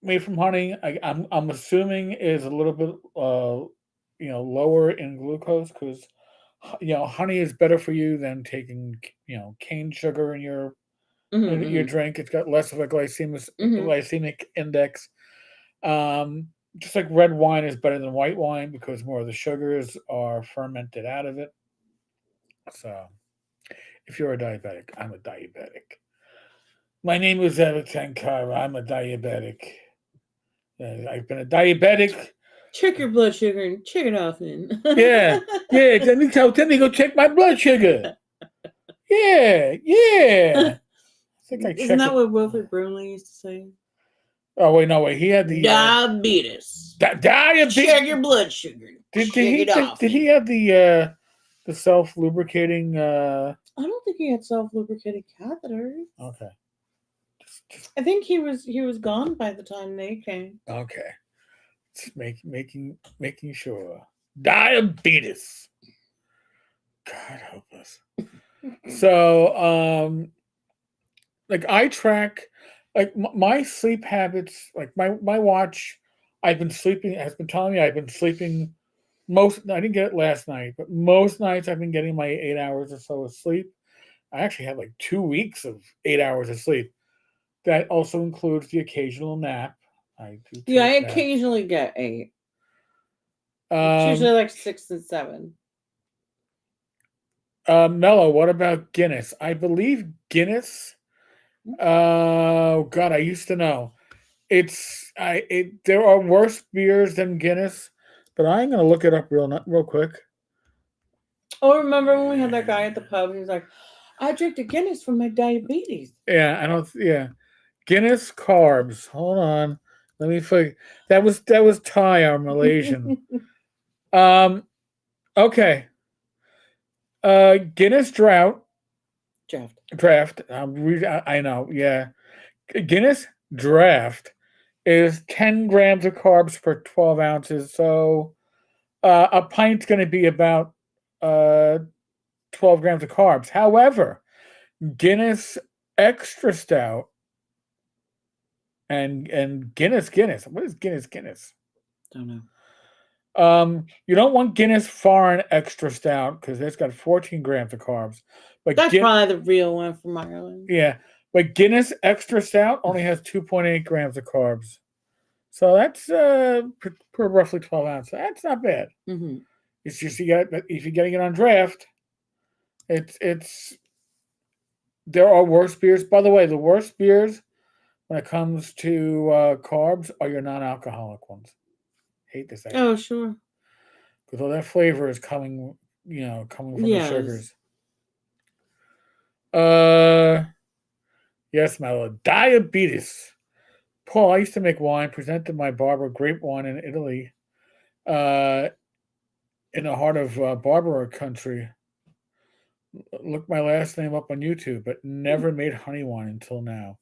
made from honey, I'm assuming is a little bit lower in glucose because honey is better for you than taking cane sugar in your drink. It's got less of a glycemic index. Just like red wine is better than white wine because more of the sugars are fermented out of it. So if you're a diabetic, I'm a diabetic. My name is Eric Sankara. I'm a diabetic. I've been a diabetic. Check your blood sugar and check it often. Yeah. Let me go check my blood sugar. Yeah. I think I Isn't check that it. what Wilfred Brimley used to say? Oh wait. He had the Diabetes. diabetes. Check your blood sugar. Check it often. Did he have the self lubricating? I don't think he had self-lubricating catheters. Okay. I think he was gone by the time they came. Okay. Just making sure. Diabetes. God help us. So, like I track, like my sleep habits, like my watch. I've been sleeping has been telling me I've been sleeping most. I didn't get it last night, but most nights I've been getting my 8 hours or so of sleep. I actually had like 2 weeks of 8 hours of sleep. That also includes the occasional nap. I do take Yeah, I naps. occasionally get 8. It's usually like 6 and 7. Mello, what about Guinness? I believe Guinness. Oh God, I used to know. There are worse beers than Guinness, but I'm gonna look it up real quick. Oh, remember when we had that guy at the pub and he's like, I drink the Guinness for my diabetes. Yeah, I don't. Yeah, Guinness carbs. Hold on, let me figure. That was Thai or Malaysian. Okay. Guinness draft. I know. Yeah, Guinness draft is 10 grams of carbs per 12 ounces. So a pint's going to be about 12 grams of carbs. However, Guinness Extra Stout and Guinness. What is Guinness? Don't know. You don't want Guinness Foreign Extra Stout because it's got 14 grams of carbs. But that's probably the real one from Ireland. Yeah, but Guinness Extra Stout only has 2.8 grams of carbs. So that's per roughly 12 ounces. That's not bad. Mm-hmm. It's just if you're getting it on draft, it's there are worse beers. By the way, the worst beers when it comes to carbs are your non-alcoholic ones. Hate to say it. Oh, sure. Because all that flavor is coming from the sugars. Yes, Mello. Diabetes. Paul, I used to make wine, presented my barber grape wine in Italy, in the heart of Barbara country. Look my last name up on YouTube, but never made honey wine until now.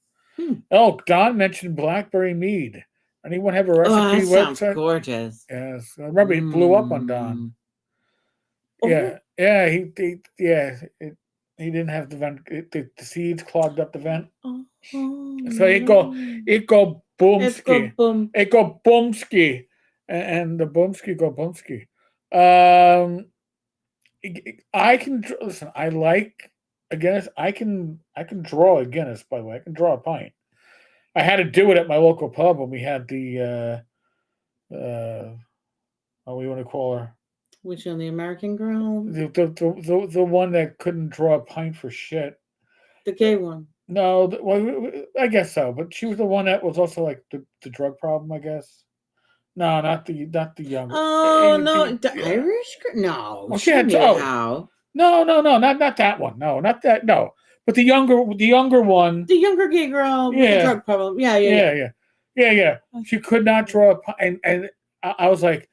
Oh, Don mentioned blackberry mead. Anyone have a recipe that website? Sounds gorgeous. Yes, I remember he blew up on Don. Yeah, he didn't have the vent. The seeds clogged up the vent. So it go boomski. It go boomski, and the boomski go boomski. I can listen. I like a Guinness. I can draw a Guinness. By the way, I can draw a pint. I had to do it at my local pub when we had the what we want to call her. Which one, the American girl? The one that couldn't draw a pint for shit. The gay one. No, well, I guess so. But she was the one that was also like the drug problem, I guess. No, not the younger. Oh no, the Irish girl? No, well, she knew how. No, not that one. No, not that. No, but the younger one. The younger gay girl with the drug problem. Yeah. She could not draw a pint, and I was like,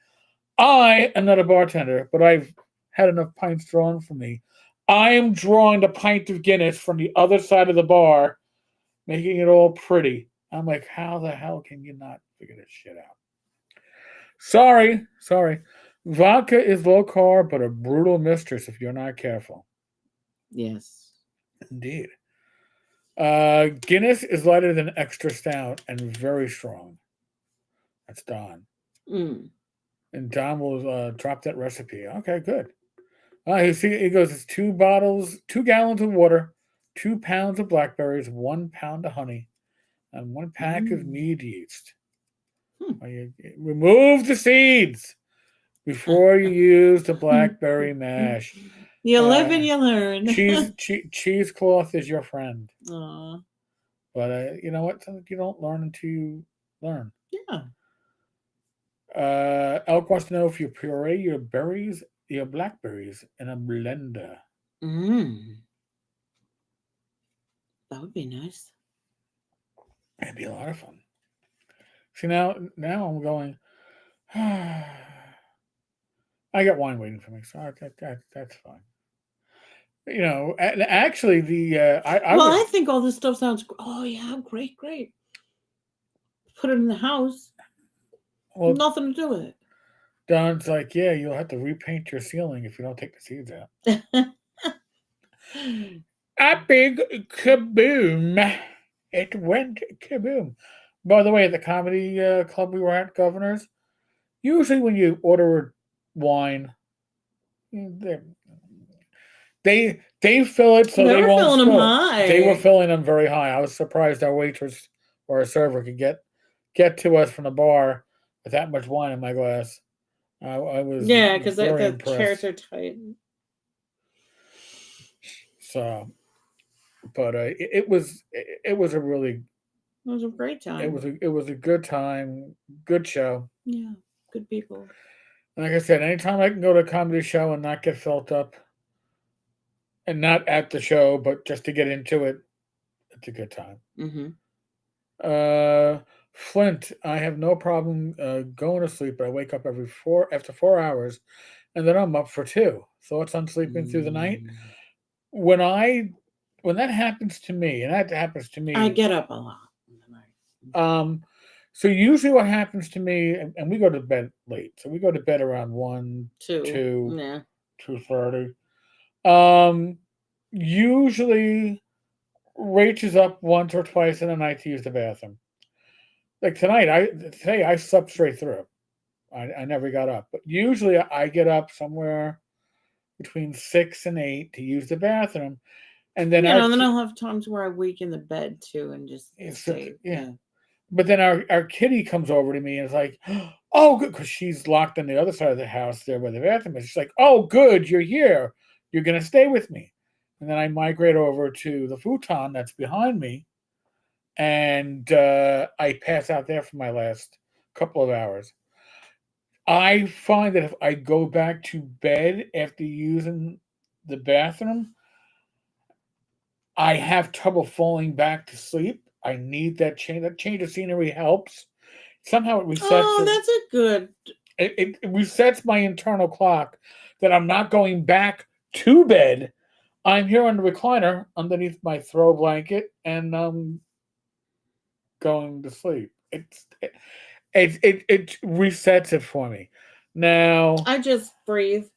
I am not a bartender, but I've had enough pints drawn for me. I am drawing the pint of Guinness from the other side of the bar, making it all pretty. I'm like, how the hell can you not figure this shit out? Sorry. Vodka is low carb, but a brutal mistress if you're not careful. Yes. Indeed. Guinness is lighter than Extra Stout and very strong. That's Don. And Don will drop that recipe. Okay, good. He goes, it's 2 gallons of water, 2 pounds of blackberries, 1 pound of honey, and 1 pack of mead yeast. Remove the seeds before you use the blackberry mash. You live and you learn. Cheesecloth is your friend. Aww. But you know what? Something you don't learn until you learn. Yeah. Elk wants to know if you puree your blackberries in a blender. Mm, that would be nice. It'd be a lot of fun. See now I'm going. I got wine waiting for me, so that's fine. And actually, I Well, was I think all this stuff sounds. Oh yeah, great, great. Put it in the house. well. Nothing to do with Don's like, yeah, you'll have to repaint your ceiling if you don't take the seeds out. it. A big kaboom! It went kaboom. By the way, at the comedy club we were at, Governors, usually when you order wine, they they fill it so They they were won't filling them spill it. They were high. filling them very high. I was surprised our waitress or our server could get to us from the bar with that much wine in my glass. I was Yeah, because very the chairs impressed. are tight. So, but it was a really It was a great time. it was a good time, good show. Yeah, good people. And like I said, anytime I can go to a comedy show and not get felt up, and not at the show, but just to get into it, it's a good time. Mm-hmm. Uh, Flint, I have no problem going to sleep, but I wake up after 4 hours, and then I'm up for two. Thoughts on sleeping through the night? When I when that happens to me, and that happens to I me, get up a lot in the night. um, so usually what happens to me, and we go to bed late, so we go to bed around one, Two. two, Yeah. 2:30. Um, Usually Rach is up once or twice in the night to use the bathroom. Like today I slept straight through. I never got up, but usually I get up somewhere between 6 and 8 to use the bathroom, and then And then I'll have times where I wake in the bed too and just stay. yeah. Yeah. But then our kitty comes over to me and is like, "Oh, good," because she's locked on the other side of the house there where the bathroom is. She's like, "Oh, good, you're here. You're gonna stay with me." And then I migrate over to the futon that's behind me, and I pass out there for my last couple of hours. I find that if I go back to bed after using the bathroom, I have trouble falling back to sleep. I need that change. That change of scenery helps. Somehow it resets Oh, it. that's a good. It resets my internal clock that I'm not going back to bed. I'm here on the recliner underneath my throw blanket, and I'm going to sleep. It resets it for me. Now, I just breathe,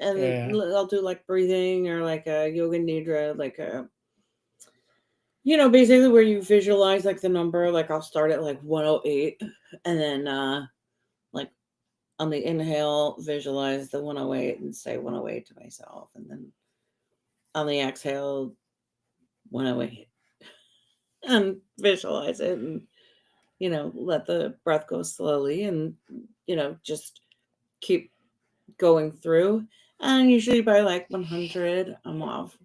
and yeah, I'll do like breathing or like a yoga nidra, like a basically where you visualize like the number. Like I'll start at like 108, and then like on the inhale, visualize the 108 and say 108 to myself, and then on the exhale, 108, and visualize it, and let the breath go slowly, and just keep going through. And usually by like 100, I'm off.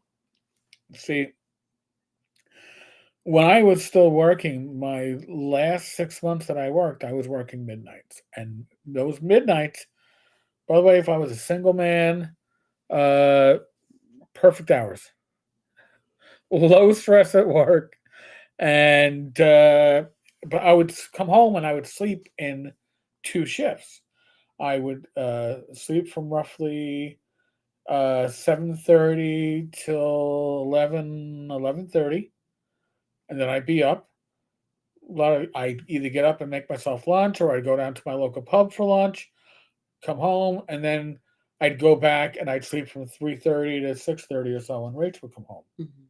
see, when I was still working, my last 6 months that I worked, I was working midnights, and those midnights. By the way, if I was a single man, uh, perfect hours, low stress at work, and but I would come home and I would sleep in two shifts. I would sleep from roughly 7:30 till 11:30, and then I'd be up. I'd either get up and make myself lunch, or I'd go down to my local pub for lunch, come home, and then I'd go back and I'd sleep from 3:30 to 6:30 or so, and Rach would come home. Mm-hmm.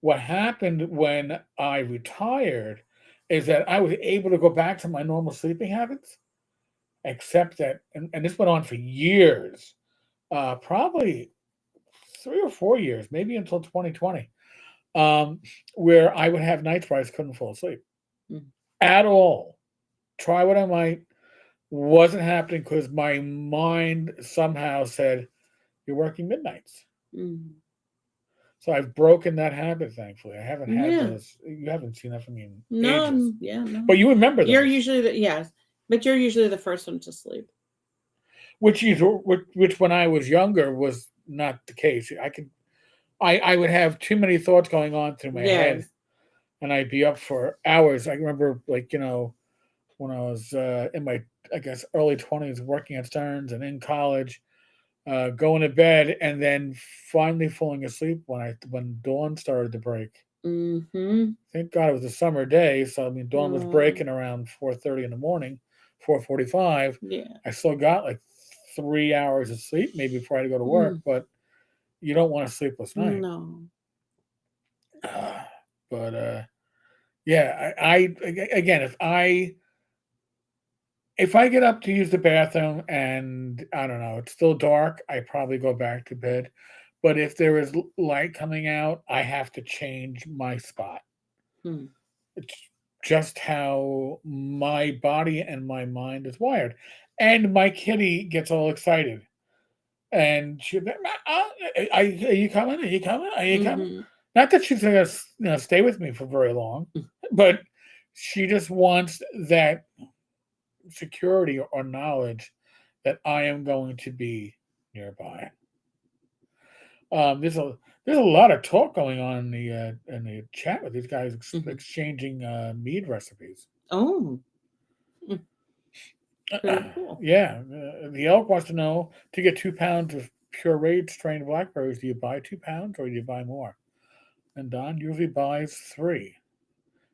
What happened when I retired is that I was able to go back to my normal sleeping habits, except that, and this went on for years, probably 3 or 4 years, maybe until 2020, um, where I would have nights where I just couldn't fall asleep Mm-hmm. at all. Try what I might, wasn't happening because my mind somehow said, "You're working midnights." Mm-hmm. So I've broken that habit, thankfully. I haven't had Yeah. those. You haven't seen that from me in ages. No, yeah, no. But you remember You're those. usually yes, but you're usually the first one to sleep. Which when I was younger was not the case. I would have too many thoughts going on through my head, Yes. and I'd be up for hours. I remember, like, when I was in my, I guess, early 20s, working at Stearns and in college, going to bed, and then finally falling asleep when dawn started to break. Mm-hmm. Thank God it was a summer day, so I mean dawn was Oh, breaking around 4:30 in the morning, 4:45. yeah. I still got like 3 hours of sleep maybe before I had to go to work, Mm, but you don't want a sleepless night. no. But yeah, again, if I get up to use the bathroom and I don't know, it's still dark, I probably go back to bed. But if there is light coming out, I have to change my spot. Hmm. It's just how my body and my mind is wired. And my kitty gets all excited. And she, are you coming? Are you coming? Are you coming? Mm-hmm. Not that she's going to stay with me for very long, but she just wants that security or knowledge that I am going to be nearby. There's a lot of talk going on in the chat with these guys Mm-hmm. exchanging mead recipes. Oh, mm, pretty cool. Yeah, the elk wants to know, to get 2 pounds of pureed strained blackberries, do you buy 2 pounds or do you buy more? And Don usually buys three.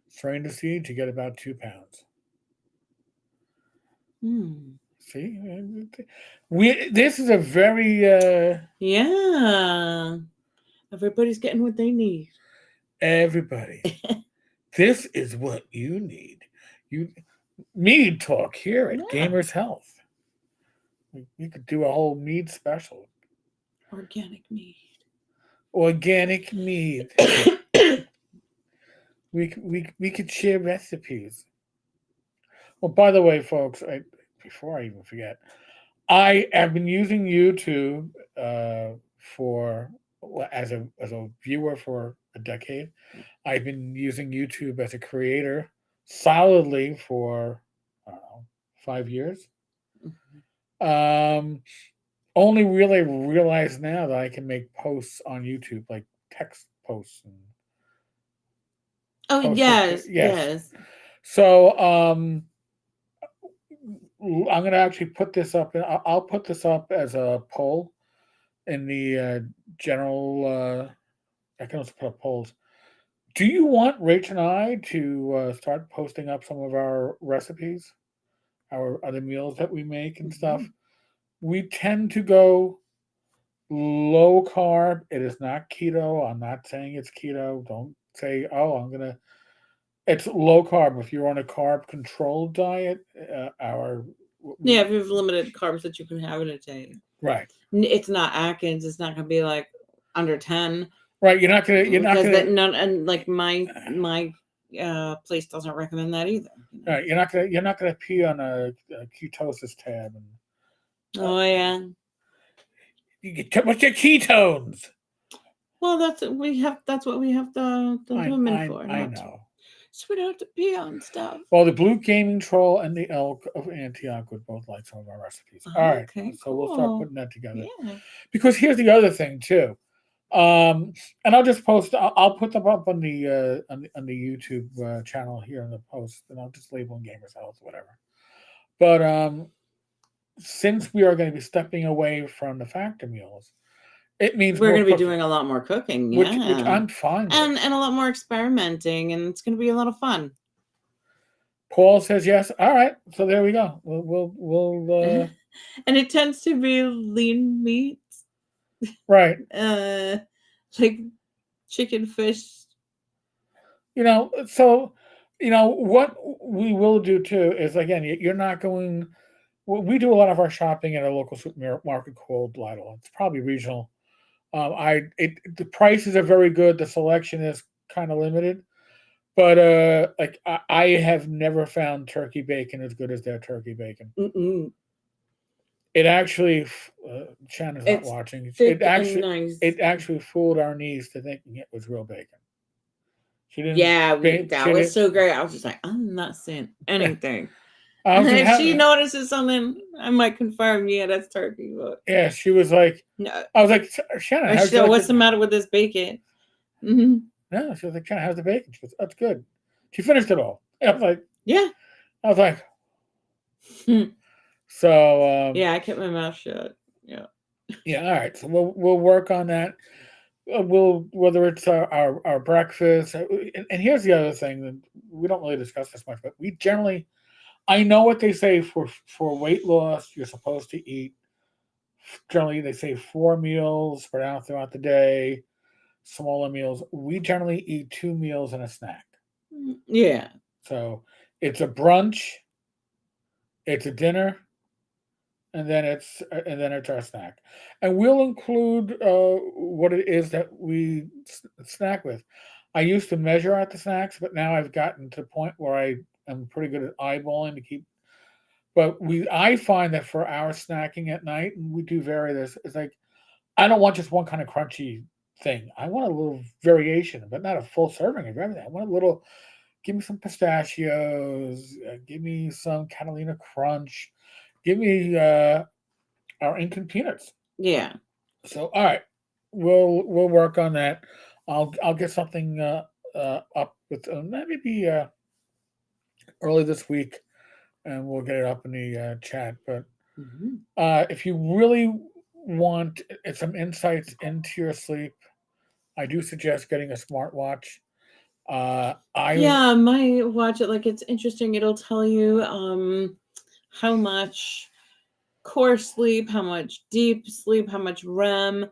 Strain the seed to get about 2 pounds. Hmm. See, we this is a very Yeah. Everybody's getting what they need. everybody. This is what you need. You mead talk here at Yeah. Gamers Health. We could do a whole mead special. Organic meat. Organic mead. We could share recipes. Well, by the way, folks, before I even forget, I have been using YouTube for as a viewer for a decade. I've been using YouTube as a creator solidly for I don't know 5 years. Mhm. Um, Only really realize now that I can make posts on YouTube, like text posts and Oh, post it. yes. Yes. Yes. So I'm gonna actually put this up. I'll put this up as a poll in the general. I can also put up polls. Do you want Rach and I to start posting up some of our recipes, our other meals that we make and Mm-hmm. stuff? We tend to go low carb. It is not keto. I'm not saying it's keto. Don't say, oh, I'm gonna. It's low carb. If you're on a carb controlled diet, our Yeah, if you have limited carbs that you can have in a day. right, It's not Atkins. It's not going to be like under 10 right. You're not because that gonna none and like my place doesn't recommend that either. right. You're not gonna pee on a ketosis tab and uh, Oh yeah. you get too much of ketones. Well, that's what we have the women for, I not know. so we don't have to pee on stuff. Well, the Blue Gaming Troll and the Elk of Antioch would both like some of our recipes. All right, Okay, so we'll start cool. putting that together. Yeah. Because here's the other thing too, and I'll just post. I'll put them up on the YouTube channel here in the post, and I'll just label them Gamers Health, whatever. But since we are going to be stepping away from the factor meals, it means We're more going to be cooking, doing a lot more cooking, which yeah. I'm fine with. And a lot more experimenting, and it's going to be a lot of fun. Paul says yes. All right, so there we go. We'll And it tends to be lean meats, right. like chicken, fish. So what we will do too is, again, you're not going. We do a lot of our shopping at a local supermarket called Lidl. It's probably regional. The prices are very good. The selection is kind of limited, but like I have never found turkey bacon as good as their turkey bacon. Mm-mm. It actually, Shannon's not It's watching. thick and nice. It actually fooled our niece to thinking it was real bacon. She didn't. Yeah, She that was didn't. so great. I was just like, I'm not saying anything. I was just If she having. notices something, I might confirm, yeah, that's turkey. But Yeah, she was like. no, I was like, Shannon, or how'd she you said, like what's the the? matter with this bacon? Mm-hmm. No, she was like, Shannon, how's the bacon? She goes, that's good. She finished it all. I was like, Yeah. so. Yeah, I kept my mouth shut. Yeah. Yeah, all right. So we'll work on that. We'll whether it's our breakfast. And here's the other thing that we don't really discuss this much, but we generally, I know what they say for weight loss. You're supposed to eat. Generally, they say 4 meals spread out throughout the day, smaller meals. We generally eat 2 meals and a snack. Yeah. So it's a brunch, it's a dinner, and then it's our snack, and we'll include what it is that we snack with. I used to measure out the snacks, but now I've gotten to the point where I am pretty good at eyeballing to keep. But I find that for our snacking at night, and we do vary this. It's like I don't want just one kind of crunchy thing. I want a little variation, but not a full serving of everything. I want a little. Give me some pistachios. Give me some Catalina Crunch. Give me our Incan peanuts. Yeah. So all right, we'll work on that. I'll get something up with maybe early this week, and we'll get it up in the chat. But if you really want some insights into your sleep, I do suggest getting a smartwatch. Yeah, my watch it like it's interesting. It'll tell you how much core sleep, how much deep sleep, how much REM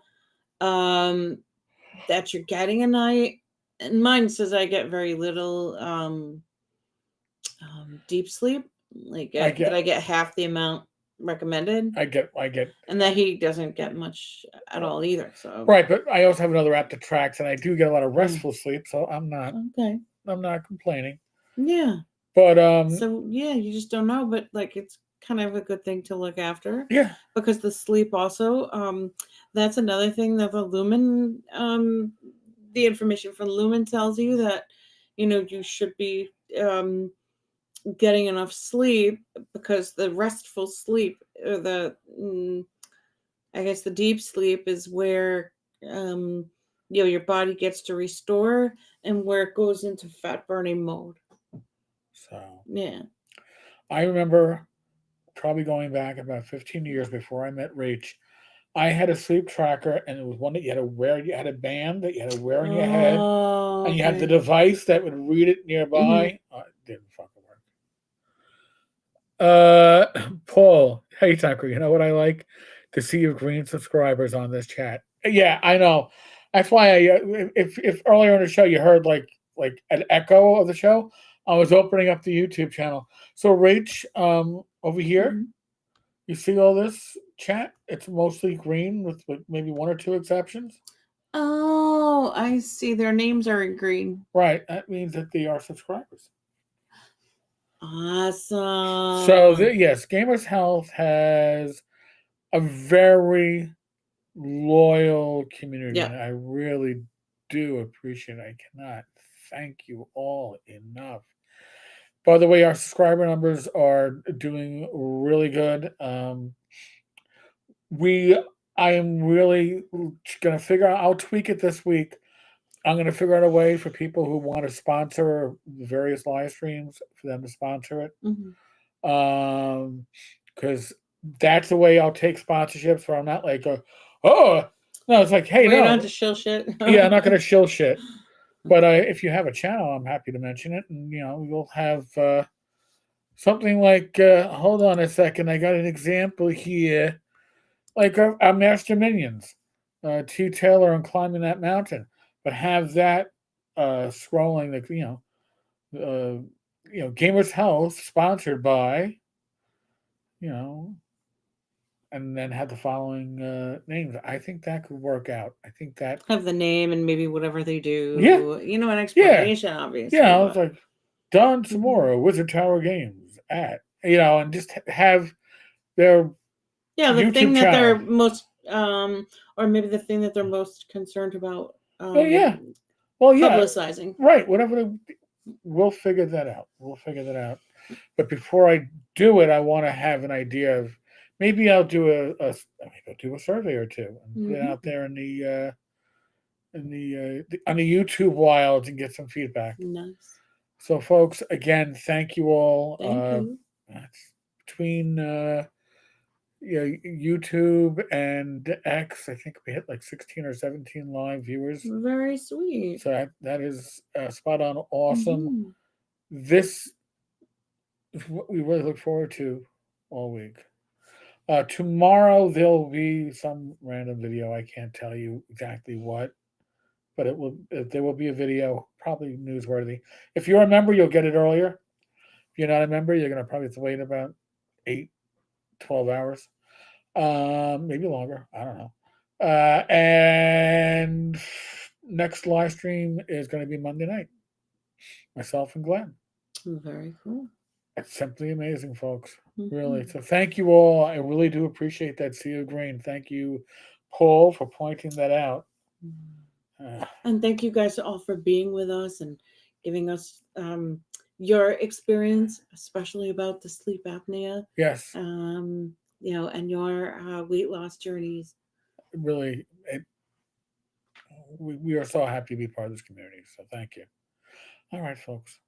that you're getting a night. And mine says I get very little deep sleep. Like that I get half the amount recommended. I get, and that he doesn't get much at all either. So right, but I also have another app that tracks, and I do get a lot of restful sleep, so I'm not complaining. Yeah. But so yeah, you just don't know, but like it's kind of a good thing to look after. Yeah. Because the sleep also, that's another thing that the Lumen, the information from Lumen tells you that, you should be getting enough sleep because the restful sleep or I guess the deep sleep is where your body gets to restore and where it goes into fat burning mode. So yeah, I remember probably going back about 15 years before I met Rach. I had a sleep tracker, and it was one that you had to wear. You had a band that you had to wear on your head, and you had the device that would read it nearby. It didn't fucking work. Paul, hey Tucker, you know what I like to see your green subscribers on this chat. Yeah, I know. That's why if earlier in the show you heard like an echo of the show, I was opening up the YouTube channel. So Rach, over here, you see all this chat? It's mostly green with maybe one or two exceptions. Oh, I see. Their names are in green. Right. That means that they are subscribers. Awesome. So yes, Gamers Health has a very loyal community, and I really do appreciate it. I cannot thank you all enough. By the way, our subscriber numbers are doing really good. I am really going to figure out, I'll tweak it this week. I'm going to figure out a way for people who want to sponsor various live streams for them to sponsor it. Because that's the way I'll take sponsorships where I'm not like, no, it's like, hey, no. You're not to shill shit. Yeah, I'm not going to shill shit. But if you have a channel, I'm happy to mention it. And, we'll have something like, hold on a second, I got an example here. Like our Master Minions, T. Taylor and Climbing That Mountain. But have that scrolling, like, Gamers Health, sponsored by, and then have the following names. I think that could work out. I think that have the name and maybe whatever they do. Yeah. An explanation, obviously. Yeah, it's like Don Samora, Wizard Tower Games at, and just have their Yeah, the thing YouTube that they're channel. most, or maybe the thing that they're most concerned about Oh yeah. Well, yeah. publicizing. Right. Whatever. We'll figure that out. We'll figure that out. But before I do it, I want to have an idea of maybe I'll do maybe I'll do a survey or two and put it out Mm-hmm. there on the YouTube wilds and get some feedback. Nice. So, folks, again, thank you all. Thank you. That's between YouTube and X, I think we hit like 16 or 17 live viewers. Very sweet. So that is spot on, awesome. Mm-hmm. This is what we really look forward to all week. Tomorrow there'll be some random video. I can't tell you exactly what, but there will be a video, probably newsworthy. If you're a member, you'll get it earlier. If you're not a member, you're gonna probably have to wait about 8, 12 hours, maybe longer. I don't know. And next live stream is going to be Monday night. Myself and Glenn. Very cool. It's simply amazing, folks. Mm-hmm. Really. So thank you all. I really do appreciate that sea of green. Thank you, Paul, for pointing that out. And thank you guys all for being with us and giving us your experience, especially about the sleep apnea. Yes. And your weight loss journeys. Really, we are so happy to be part of this community. So thank you. All right, folks.